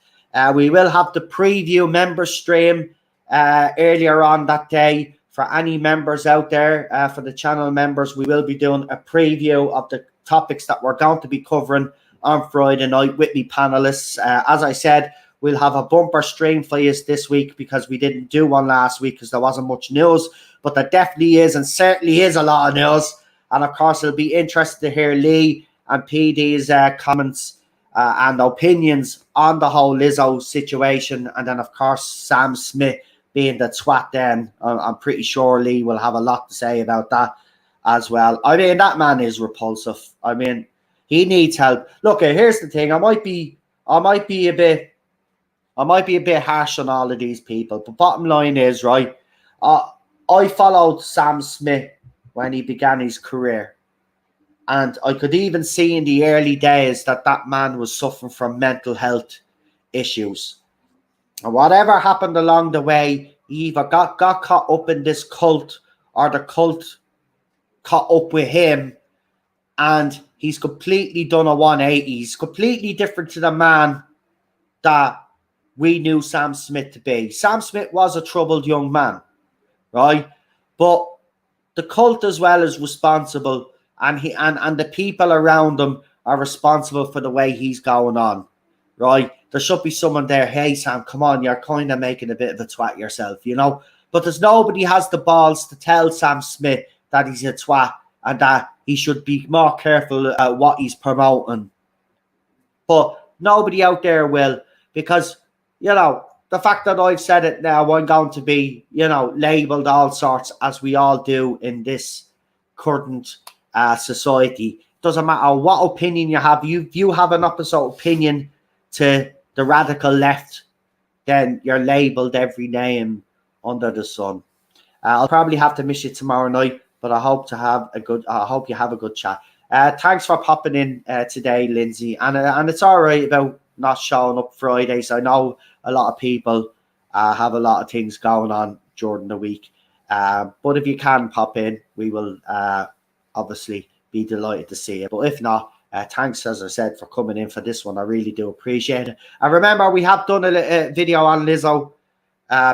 We will have the preview member stream earlier on that day. For any members out there, for the channel members, we will be doing a preview of the topics that we're going to be covering on Friday night with me panelists. As I said, we'll have a bumper stream for you this week because we didn't do one last week because there wasn't much news, but there definitely is, and certainly is, a lot of news. And of course, it'll be interesting to hear Lee and PD's comments and opinions on the whole Lizzo situation. And then, of course, Sam Smith being the twat then. I'm pretty sure Lee will have a lot to say about that as well. I mean, that man is repulsive. I mean, he needs help. Look, here's the thing. I might be a bit harsh on all of these people, but bottom line is, right, I followed Sam Smith when he began his career. And I could even see in the early days that man was suffering from mental health issues. And whatever happened along the way, he either got caught up in this cult or the cult caught up with him. And he's completely done a 180. He's completely different to the man that we knew Sam Smith to be. Sam Smith was a troubled young man, right? But the cult as well is responsible, and the people around him are responsible for the way he's going on, right? There should be someone there. Hey, Sam, come on, you're kind of making a bit of a twat yourself, you know. But there's nobody has the balls to tell Sam Smith that he's a twat and that he should be more careful what he's promoting. But nobody out there will, because, you know, the fact that I've said it now, I'm going to be, you know, labelled all sorts, as we all do in this current society. Doesn't matter what opinion you have. If you have an opposite opinion to the radical left, then you're labelled every name under the sun. I'll probably have to miss you tomorrow night, but I hope you have a good chat. Thanks for popping in today, Lindsay. And it's all right about not showing up Fridays. I know a lot of people have a lot of things going on during the week. But if you can pop in, we will obviously be delighted to see you. But if not, thanks, as I said, for coming in for this one. I really do appreciate it. And remember, we have done a video on Lizzo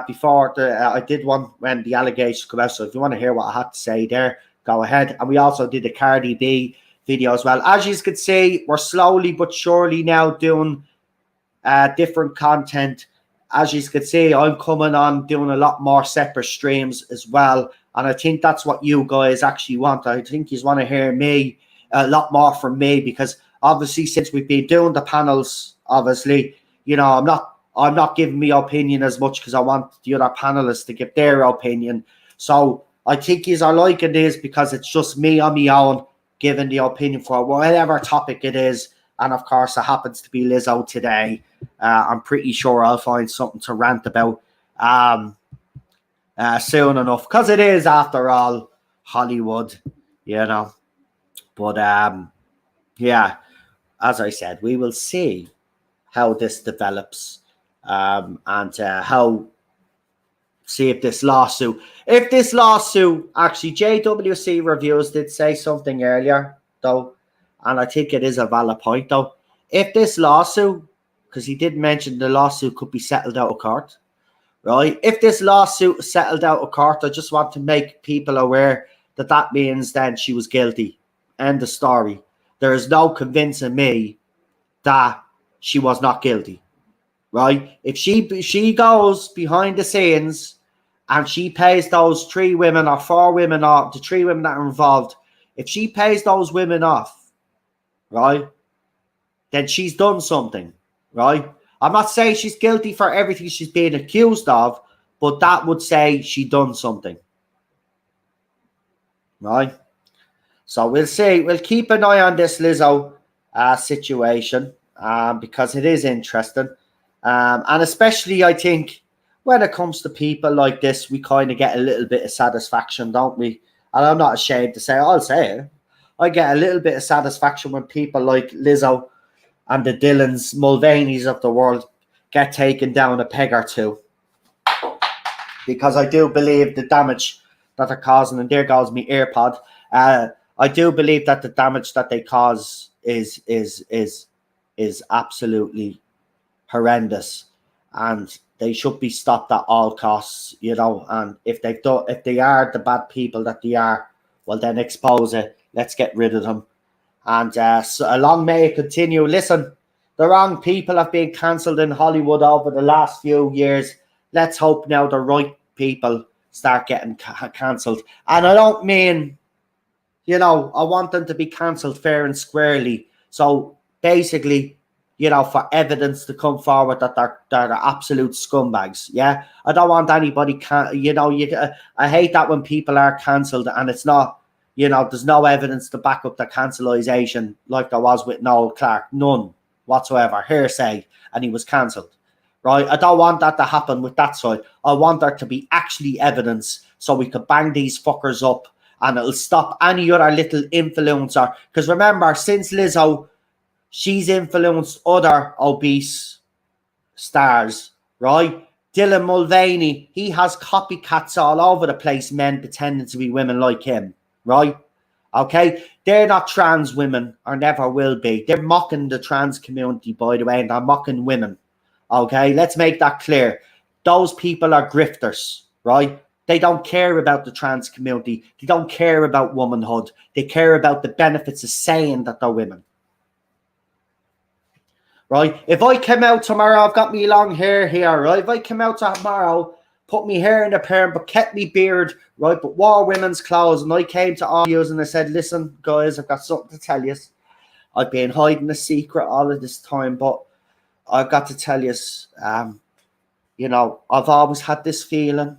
before. I did one when the allegations come out. So if you want to hear what I had to say there, go ahead. And we also did a Cardi B video as well. As you can see, we're slowly but surely now doing different content. As you can see, I'm coming on doing a lot more separate streams as well. And I think that's what you guys actually want. I think you want to hear me a lot more from me, because obviously since we've been doing the panels, obviously, you know, I'm not giving my opinion as much because I want the other panelists to give their opinion. So I think you are liking this because it's just me on my own giving the opinion for whatever topic it is. And of course, it happens to be Lizzo today. I'm pretty sure I'll find something to rant about soon enough, because it is, after all, Hollywood, you know. But yeah, as I said, we will see how this develops and see if this lawsuit actually, JWC Reviews did say something earlier though, and I think it is a valid point though. If this lawsuit, because he did mention the lawsuit could be settled out of court, right? If this lawsuit is settled out of court, I just want to make people aware that that means then she was guilty. End of story. There is no convincing me that she was not guilty, right? If she goes behind the scenes and she pays those 3 women or 4 women off, the 3 women that are involved, if she pays those women off, right, then she's done something, right? I'm not saying she's guilty for everything she's being accused of, but that would say she done something, right? So we'll see. We'll keep an eye on this Lizzo situation because it is interesting. And especially, I think, when it comes to people like this, we kind of get a little bit of satisfaction, don't we? And I'm not ashamed to say, I'll say it. I get a little bit of satisfaction when people like Lizzo and the Dylans, Mulvaneys of the world get taken down a peg or two. Because I do believe the damage that they're causing, and there goes my AirPod, I do believe that the damage that they cause is absolutely horrendous, and they should be stopped at all costs, you know. And if they are the bad people that they are, well, then expose it. Let's get rid of them. And so long may it continue. Listen, the wrong people have been cancelled in Hollywood over the last few years. Let's hope now the right people start getting cancelled. And I don't mean, you know, I want them to be cancelled fair and squarely. So basically, you know, for evidence to come forward that they're absolute scumbags. Yeah, I don't want anybody I hate that when people are cancelled and it's not, you know, there's no evidence to back up the cancellation, like there was with Noel Clark. None whatsoever. Hearsay, and he was cancelled. Right? I don't want that to happen with that side. I want there to be actually evidence so we could bang these fuckers up, and it'll stop any other little influencer. Because remember, since Lizzo, she's influenced other obese stars, right? Dylan Mulvaney, he has copycats all over the place, men pretending to be women like him, right? Okay? They're not trans women, or never will be. They're mocking the trans community, by the way, and they're mocking women. Okay? Let's make that clear. Those people are grifters, right? They don't care about the trans community. They don't care about womanhood. They care about the benefits of saying that they're women. Right? If I come out tomorrow, I've got me long hair here, right? If I come out tomorrow, put me hair in a perm, but kept me beard, right? But wore women's clothes, and I came to all you and I said, listen, guys, I've got something to tell you. I've been hiding a secret all of this time, but I've got to tell you, you know, I've always had this feeling.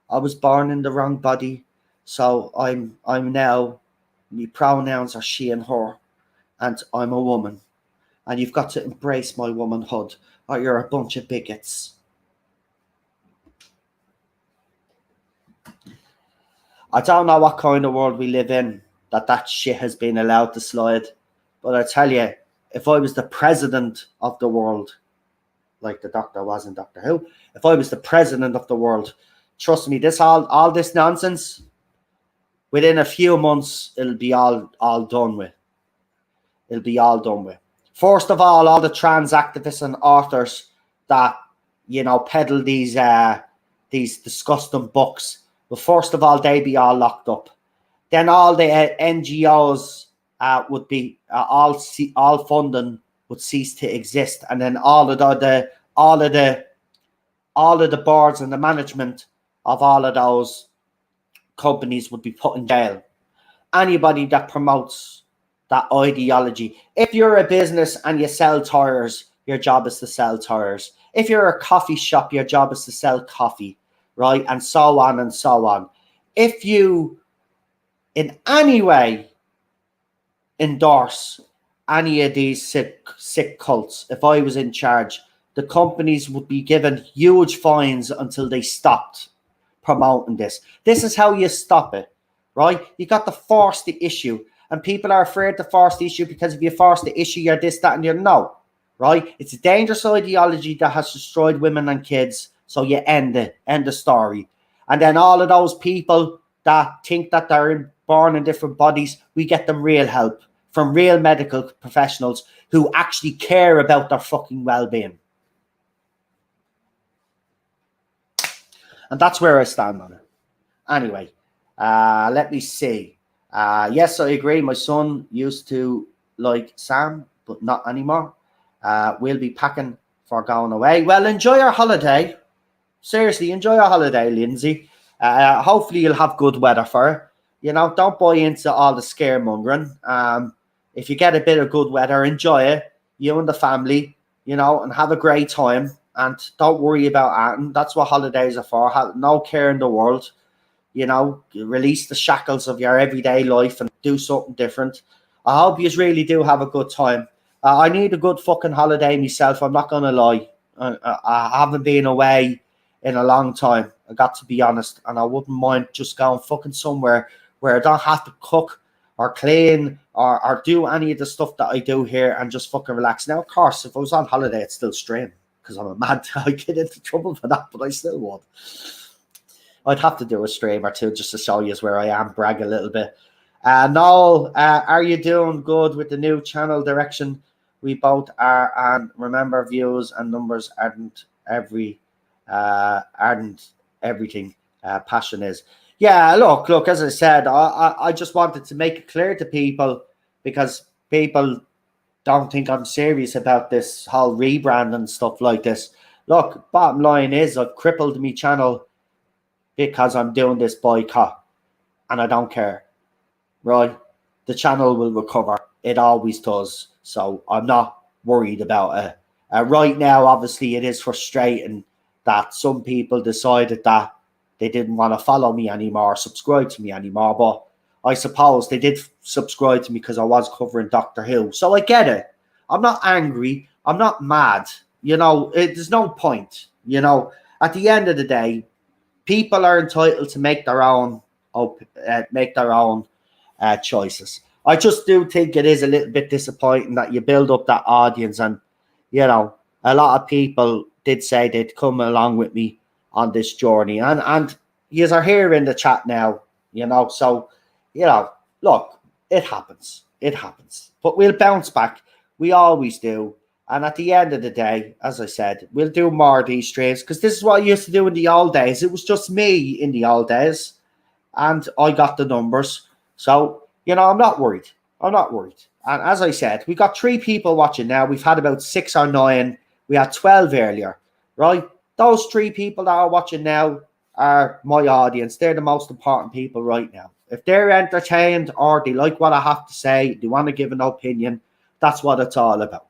I was born in the wrong body, so I'm now, my pronouns are she and her, and I'm a woman. And you've got to embrace my womanhood, or you're a bunch of bigots. I don't know what kind of world we live in that shit has been allowed to slide. But I tell you, if I was the president of the world, like the Doctor was in Doctor Who, if I was the president of the world, trust me, this all this nonsense, within a few months, it'll be all done with. It'll be all done with. First of all the trans activists and authors that, you know, peddle these disgusting books, well, first of all, they'd be all locked up. Then all the NGOs would be all funding would cease to exist, and then all of the boards and the management of all of those companies would be put in jail. Anybody that promotes that ideology. If you're a business and you sell tires, your job is to sell tires. If you're a coffee shop, your job is to sell coffee, right? And so on and so on. If you in any way endorse any of these sick cults, if I was in charge, the companies would be given huge fines until they stopped promoting this. This is how you stop it, right? You got to force the issue. And people are afraid to force the issue because if you force the issue, you're this, that, and you're no, right? It's a dangerous ideology that has destroyed women and kids. So you end the story. And then all of those people that think that they're born in different bodies, we get them real help from real medical professionals who actually care about their fucking well-being. And that's where I stand on it. Anyway, let me see. Yes, I agree. My son used to like Sam, but not anymore. We'll be packing for going away. Well, enjoy your holiday. Seriously, enjoy your holiday, Lindsay. Hopefully you'll have good weather for it. You know, don't buy into all the scaremongering. If you get a bit of good weather, enjoy it. You and the family, you know, and have a great time. And don't worry about it. That's what holidays are for. Have no care in the world. You know, release the shackles of your everyday life and do something different. I hope you really do have a good time. I need a good fucking holiday myself. I'm not going to lie. I haven't been away in a long time. I got to be honest. And I wouldn't mind just going fucking somewhere where I don't have to cook or clean or do any of the stuff that I do here and just fucking relax. Now, of course, if I was on holiday, it's still stream because I'm a mad. I get into trouble for that, but I still would. I'd have to do a stream or two just to show you where I am, brag a little bit. Noel, are you doing good with the new channel direction? We both are, and remember, views and numbers aren't everything. Passion is. Yeah, look. As I said, I just wanted to make it clear to people because people don't think I'm serious about this whole rebrand and stuff like this. Look, bottom line is I've crippled my channel because I'm doing this boycott and I don't care, right? The channel will recover. It always does. So I'm not worried about it. Right now, obviously, it is frustrating that some people decided that they didn't want to follow me anymore, subscribe to me anymore. But I suppose they did subscribe to me because I was covering Doctor Who. So I get it. I'm not angry. I'm not mad. You know, there's no point. You know, at the end of the day, people are entitled to make their own choices. I just do think it is a little bit disappointing that you build up that audience, and you know, a lot of people did say they'd come along with me on this journey, and you are here in the chat now, you know. So, you know, look, it happens, but we'll bounce back. We always do, And at the end of the day, as I said, we'll do more of these streams because this is what I used to do in the old days. It was just me in the old days, and I got the numbers. So, I'm not worried. I'm not worried. And as I said, we got 3 people watching now. We've had about 6 or 9. We had 12 earlier, right? Those 3 people that are watching now are my audience. They're the most important people right now. If they're entertained or they like what I have to say, they want to give an opinion, that's what it's all about,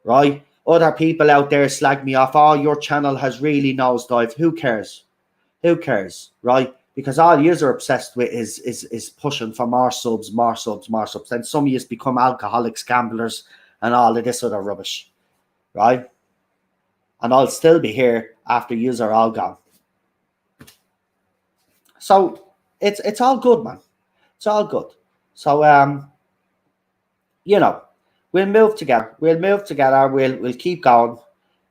right? Other people out there slag me off. Oh, your channel has really nosedived. Who cares? Who cares, right? Because all you are obsessed with is pushing for more subs, more subs, more subs. And some of you become alcoholics, gamblers, and all of this other rubbish, right? And I'll still be here after yous are all gone. So it's all good, man. It's all good. So we'll move together. We'll keep going.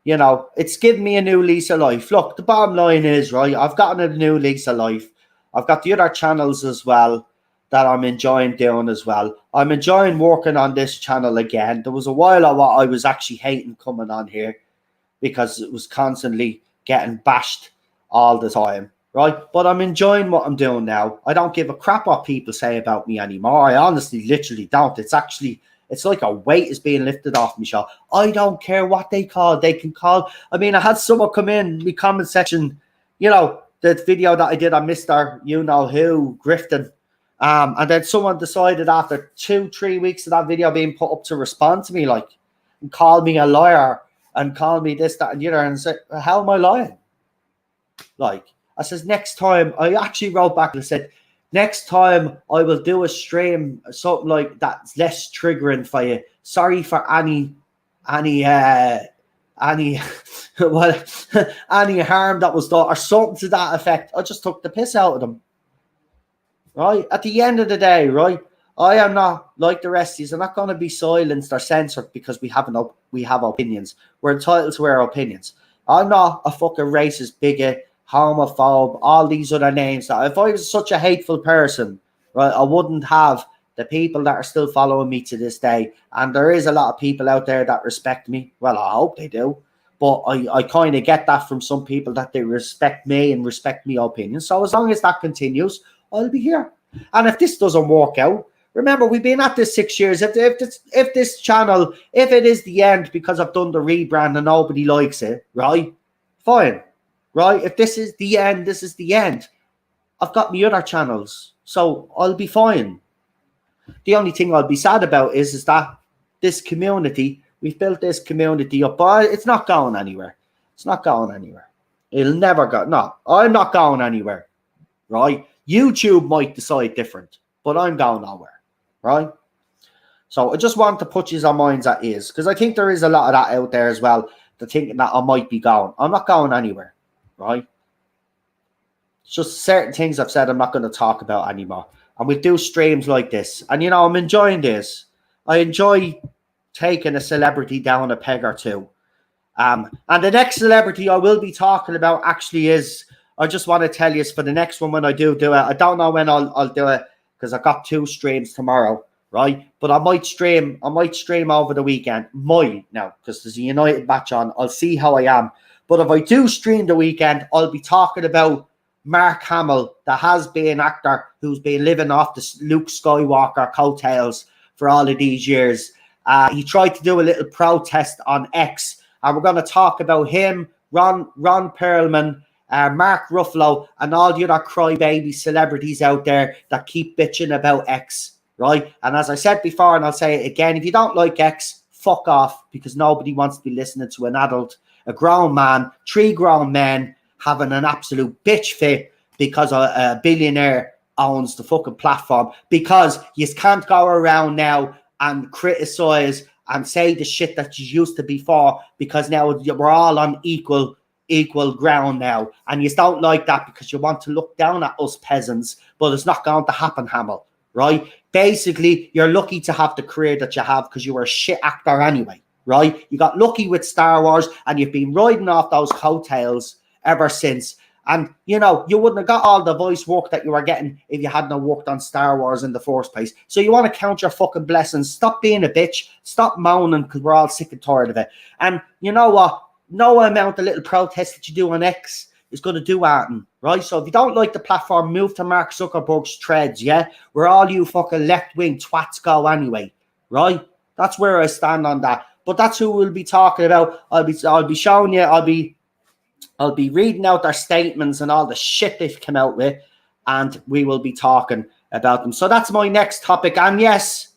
It's given me a new lease of life. Look, the bottom line is, right, I've gotten a new lease of life. I've got the other channels as well that I'm enjoying doing as well. I'm enjoying working on this channel again. There was a while I was actually hating coming on here because it was constantly getting bashed all the time, right? But I'm enjoying what I'm doing now. I don't give a crap what people say about me anymore. I honestly, literally don't. It's like a weight is being lifted off me, Shaw. I don't care what they call. They can call. I mean, I had someone come in the comment section, the video that I did on Mr. You-know-who, Grifton. And then someone decided after 2-3 weeks of that video being put up to respond to me, like, and call me a liar and call me this, that, and the other. And say, how am I lying? Like, I says, next time, I actually wrote back and said, next time I will do a stream, something like that's less triggering for you. Sorry for any any harm that was done or something to that effect. I just took the piss out of them. Right? At the end of the day, right? I am not like the rest of you. I'm not going to be silenced or censored because we have opinions. We're entitled to our opinions. I'm not a fucking racist, bigot, homophobe, all these other names. That if I was such a hateful person, right, I wouldn't have the people that are still following me to this day. And there is a lot of people out there that respect me. Well, I hope they do. But I kind of get that from some people that they respect me and respect my opinion. So as long as that continues, I'll be here. And if this doesn't work out, remember, we've been at this 6 years. If this channel, if it is the end because I've done the rebrand and nobody likes it, right? Fine. Right? If this is the end, this is the end. I've got my other channels, so I'll be fine. The only thing I'll be sad about is that this community, we've built this community up, but it's not going anywhere. It's not going anywhere. It'll never go. No, I'm not going anywhere. Right? YouTube might decide different, but I'm going nowhere. Right? So I just want to put you on minds at ease, because I think there is a lot of that out there as well, the thinking that I might be going. I'm not going anywhere. Right? It's just certain things I've said I'm not going to talk about anymore. And we do streams like this. And, I'm enjoying this. I enjoy taking a celebrity down a peg or two. And the next celebrity I will be talking about actually is, I just want to tell you, is for the next one when I do it. I don't know when I'll do it because I got 2 streams tomorrow, right? But I might stream over the weekend. Might now, because there's a United match on. I'll see how I am. But if I do stream the weekend, I'll be talking about Mark Hamill, the has-been actor who's been living off the Luke Skywalker coattails for all of these years. He tried to do a little protest on X, and we're going to talk about him, Ron Perlman, Mark Ruffalo, and all the other crybaby celebrities out there that keep bitching about X, right? And as I said before, and I'll say it again, if you don't like X, fuck off, because nobody wants to be listening to an adult, a grown man, 3 grown men having an absolute bitch fit because a billionaire owns the fucking platform, because you can't go around now and criticize and say the shit that you used to before, because now we're all on equal ground now, and you don't like that because you want to look down at us peasants, but it's not going to happen, Hamill, right? Basically, you're lucky to have the career that you have because you were a shit actor anyway, right? You got lucky with Star Wars and you've been riding off those coattails ever since. And, you know, you wouldn't have got all the voice work that you were getting if you hadn't worked on Star Wars in the first place. So you want to count your fucking blessings. Stop being a bitch. Stop moaning because we're all sick and tired of it. And you know what? No amount of little protest that you do on X is going to do anything, right? So if you don't like the platform, move to Mark Zuckerberg's threads, yeah? Where all you fucking left-wing twats go anyway, right? That's where I stand on that. But that's who we'll be talking about. I'll be showing you, I'll be reading out their statements and all the shit they've come out with, and we will be talking about them. So that's my next topic. And yes,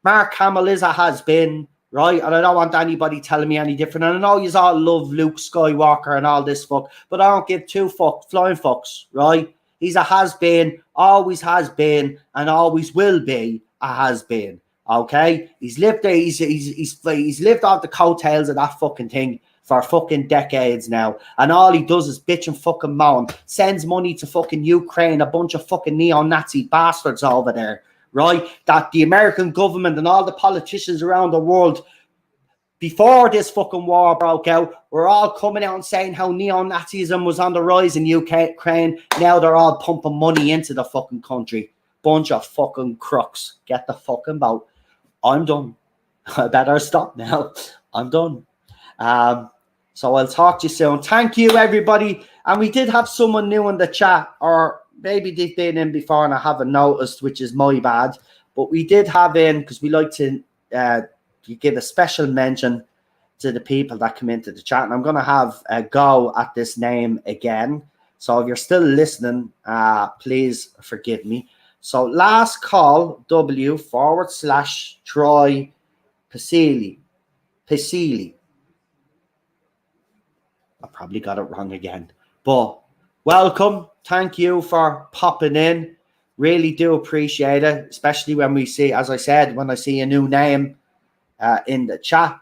Mark Hamill is a has-been, right? And I don't want anybody telling me any different. And I know you all love Luke Skywalker and all this fuck, but I don't give two flying fucks, right? He's a has-been, always has been, and always will be a has-been. Okay? He's lived off the coattails of that fucking thing for fucking decades now. And all he does is bitch and fucking moan. Sends money to fucking Ukraine, a bunch of fucking neo-Nazi bastards over there, right? That the American government and all the politicians around the world, before this fucking war broke out, were all coming out and saying how neo-Nazism was on the rise in Ukraine. Now they're all pumping money into the fucking country. Bunch of fucking crooks. Get the fucking boat. I'm done. I better stop now. I'm done. So I'll talk to you soon. Thank you, everybody. And we did have someone new in the chat, or maybe they've been in before and I haven't noticed, which is my bad. But we did have in, because we like to give a special mention to the people that come into the chat. And I'm going to have a go at this name again. So if you're still listening, please forgive me. So last call, W/Troy Pasili. I probably got it wrong again. But welcome. Thank you for popping in. Really do appreciate it, especially when we see, as I said, when I see a new name in the chat.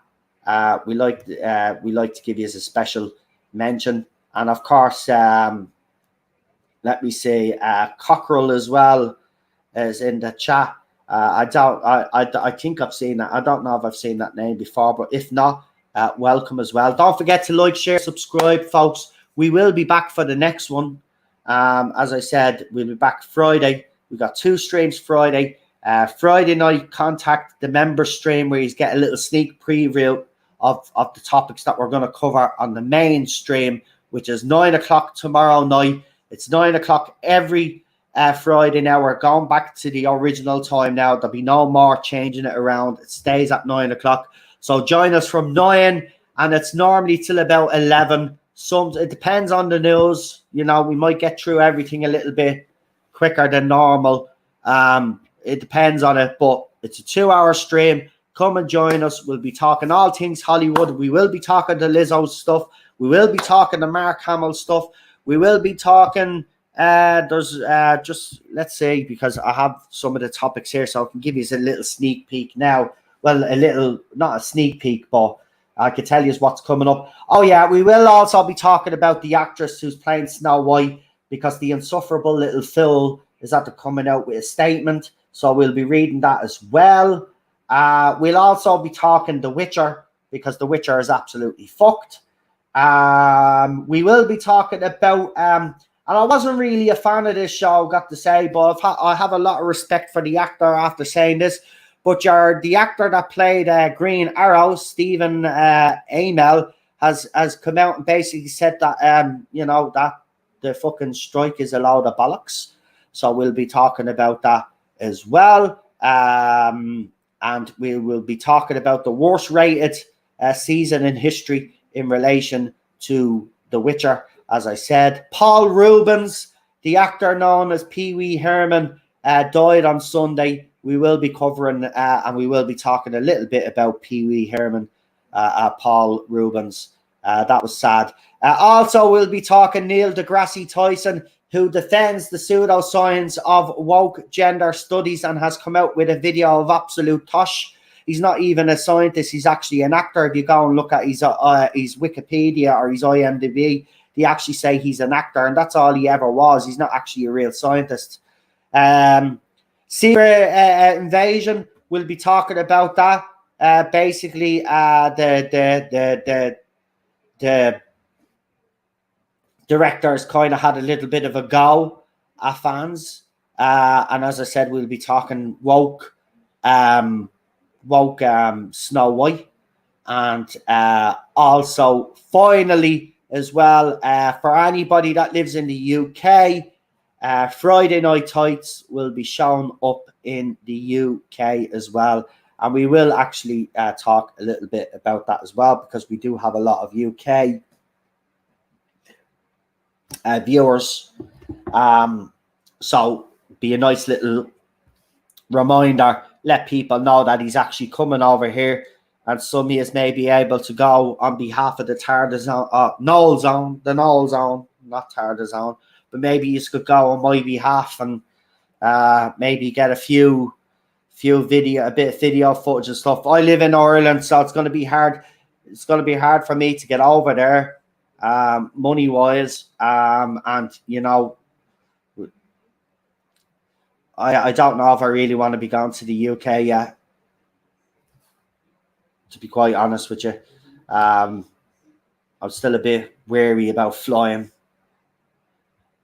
We like to give you as a special mention. And of course, let me see, Cockrell as well is in the chat. I think I've seen that. I don't know if I've seen that name before, but if not, welcome as well. Don't forget to like, share, subscribe, folks. We will be back for the next one. As I said, we'll be back Friday. We got 2 streams Friday. Friday night, contact the member stream where you get a little sneak preview of the topics that we're going to cover on the main stream, which is 9 o'clock tomorrow night. It's 9 o'clock every Friday now. We're going back to the original time now. There'll be no more changing it around. It stays at 9 o'clock. So join us from 9, and it's normally till about 11. It depends on the news. You know, we might get through everything a little bit quicker than normal. It depends on it, but it's a 2-hour stream. Come and join us. We'll be talking all things Hollywood. We will be talking the Lizzo stuff. We will be talking the Mark Hamill stuff. We will be talking. There's just, let's see, because I have some of the topics here, so I can give you a little sneak peek now. Well, a little, not a sneak peek, but I can tell you what's coming up. Oh, yeah, we will also be talking about the actress who's playing Snow White, because the insufferable little fool is after coming out with a statement. So we'll be reading that as well. We'll also be talking The Witcher, because The Witcher is absolutely fucked. We will be talking about, and I wasn't really a fan of this show, got to say, but I have a lot of respect for the actor after saying this. But the actor that played Green Arrow, Stephen Amell, has come out and basically said that that the fucking strike is a load of bollocks. So we'll be talking about that as well. And we will be talking about the worst rated season in history in relation to The Witcher. As I said, Paul Rubens, the actor known as Pee Wee Herman, died on Sunday. We will be covering and we will be talking a little bit about Pee Wee Herman, Paul Rubens. That was sad. Also, we'll be talking Neil deGrasse Tyson, who defends the pseudoscience of woke gender studies and has come out with a video of absolute tosh. He's not even a scientist. He's actually an actor. If you go and look at his Wikipedia or his IMDb, they actually say he's an actor, and that's all he ever was. He's not actually a real scientist. Secret Invasion, we'll be talking about that. Basically, the directors kind of had a little bit of a go at fans. And as I said, we'll be talking um, Snow White, and also finally as well, for anybody that lives in the UK, Friday Night Tights will be shown up in the UK as well. And we will actually talk a little bit about that as well, because we do have a lot of UK viewers. So be a nice little reminder, let people know that he's actually coming over here, and some is maybe able to go on behalf of the Tarda Zone, Knoll Zone, the Knoll Zone, not Tarda Zone, but maybe you could go on my behalf and maybe get a bit of video footage and stuff. I live in Ireland, so it's going to be hard. It's going to be hard for me to get over there, money wise, and you know, I don't know if I really want to be going to the UK yet, to be quite honest with you. I'm still a bit wary about flying.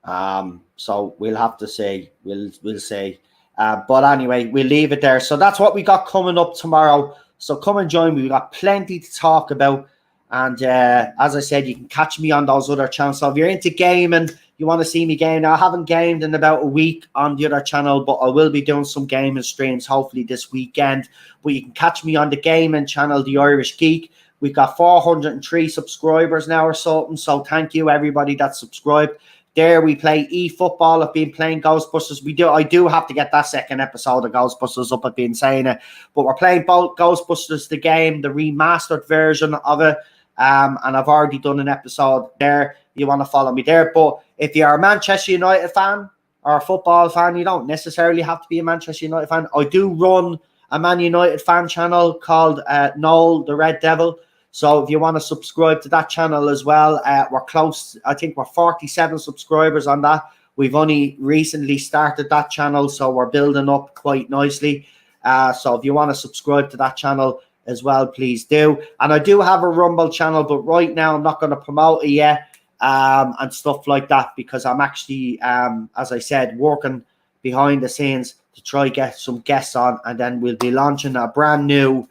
So we'll have to see. We'll see. But anyway, we'll leave it there. So that's what we got coming up tomorrow. So come and join me. We got plenty to talk about. And as I said, you can catch me on those other channels. So if you're into gaming, you want to see me game. Now, I haven't gamed in about a week on the other channel, but I will be doing some gaming streams hopefully this weekend. But you can catch me on the gaming channel, The Irish Geek. We've got 403 subscribers now or something. So thank you, everybody that subscribed. There we play eFootball. I've been playing Ghostbusters. I do have to get that second episode of Ghostbusters up. I've been saying it. But we're playing both Ghostbusters, the game, the remastered version of it. And I've already done an episode there. You want to follow me there. But if you're a Manchester United fan or a football fan, you don't necessarily have to be a Manchester United fan. I do run a Man United fan channel called Noel the Red Devil. So if you want to subscribe to that channel as well, we're close. I think we're 47 subscribers on that. We've only recently started that channel, so we're building up quite nicely. So if you want to subscribe to that channel as well, please do. And I do have a Rumble channel, but right now I'm not going to promote it yet and stuff like that, because I'm actually, as I said, working behind the scenes to try get some guests on, and then we'll be launching a brand new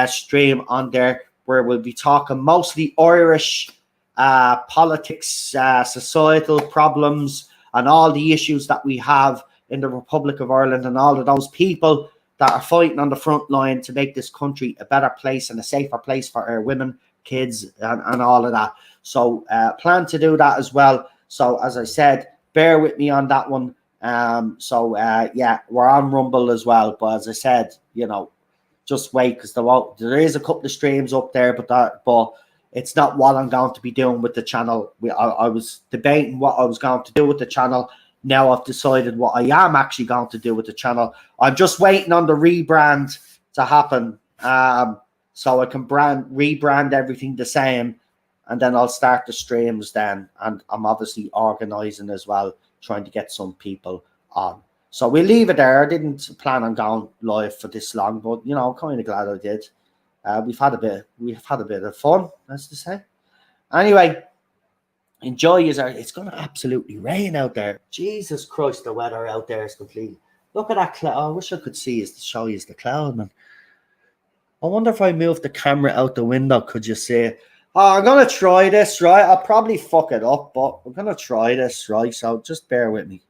stream on there, where we'll be talking mostly Irish politics, societal problems, and all the issues that we have in the Republic of Ireland, and all of those people that are fighting on the front line to make this country a better place and a safer place for our women, kids, and all of that. So plan to do that as well. So as I said, bear with me on that one. Yeah, we're on Rumble as well. But as I said, you know, just wait, because there is a couple of streams up there, but it's not what I'm going to be doing with the channel. I was debating what I was going to do with the channel. Now I've decided what I am actually going to do with the channel. I'm just waiting on the rebrand to happen, so I can rebrand everything the same, and then I'll start the streams then. And I'm obviously organising as well, trying to get some people on. So we'll leave it there. I didn't plan on going live for this long, but you know, I'm kind of glad I did. We've had a bit of fun, as to say. Anyway, enjoy your. It's going to absolutely rain out there. Jesus Christ, the weather out there is complete. Look at that cloud. I wish I could show you the cloud, man. I wonder if I move the camera out the window, could you see it? Oh, I'm going to try this, right? I'll probably fuck it up, but I'm going to try this, right? So just bear with me.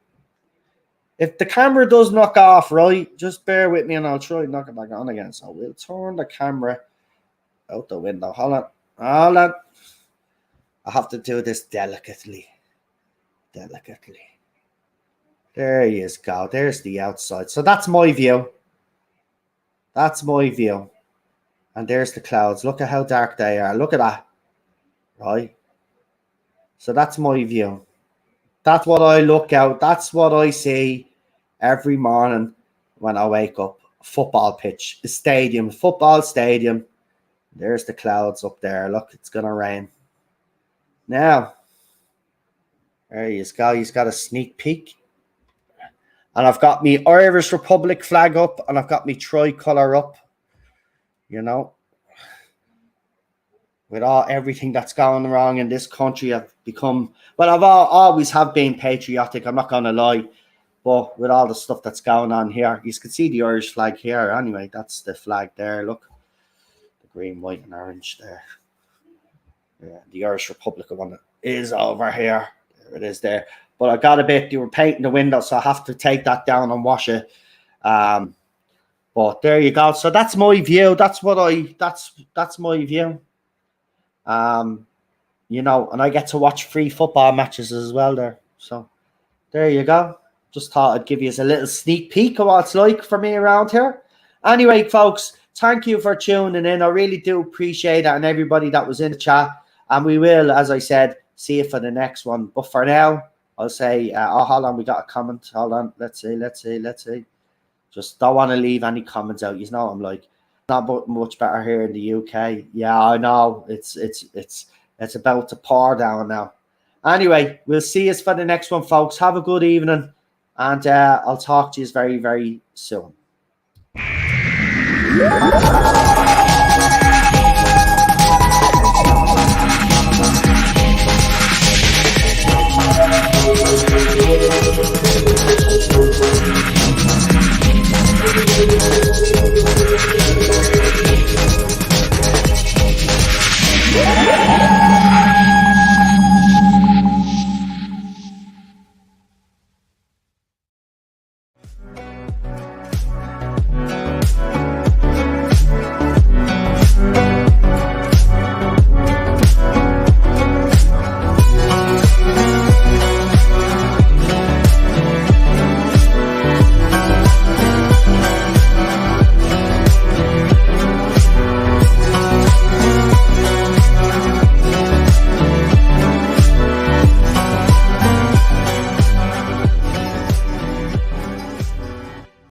If the camera does knock off, right, just bear with me and I'll try to knock it back on again. So we'll turn the camera out the window. Hold on. I have to do this delicately. There you go. There's the outside. So that's my view. And there's the clouds. Look at how dark they are. Look at that. Right? So that's my view. That's what I look out. That's what I see every morning when I wake up. Football pitch, a stadium, football stadium. There's the clouds up there. Look, it's going to rain. Now, there you go. He's got a sneak peek. And I've got me Irish Republic flag up, and I've got me tricolour up. You know. with everything that's going wrong in this country, I've become, well, I've always have been patriotic. I'm not going to lie. But with all the stuff that's going on here, you can see the Irish flag here. Anyway, that's the flag there. Look, the green, white, and orange there. Yeah, the Irish Republic one is over here. There it is there. But I got a bit, they were painting the window, so I have to take that down and wash it. But there you go. So that's my view. That's my view. You know, and I get to watch free football matches as well there. So there you go. Just thought I'd give you a little sneak peek of what it's like for me around here. Anyway, folks, thank you for tuning in. I really do appreciate it, and everybody that was in the chat. And we will, as I said, see you for the next one. But for now, I'll say, hold on, we got a comment. Hold on, let's see. Just don't want to leave any comments out. You know, I'm like, not much better here in the UK. Yeah, I know. It's about to pour down now. Anyway, we'll see you for the next one, folks. Have a good evening. And I'll talk to you very, very soon.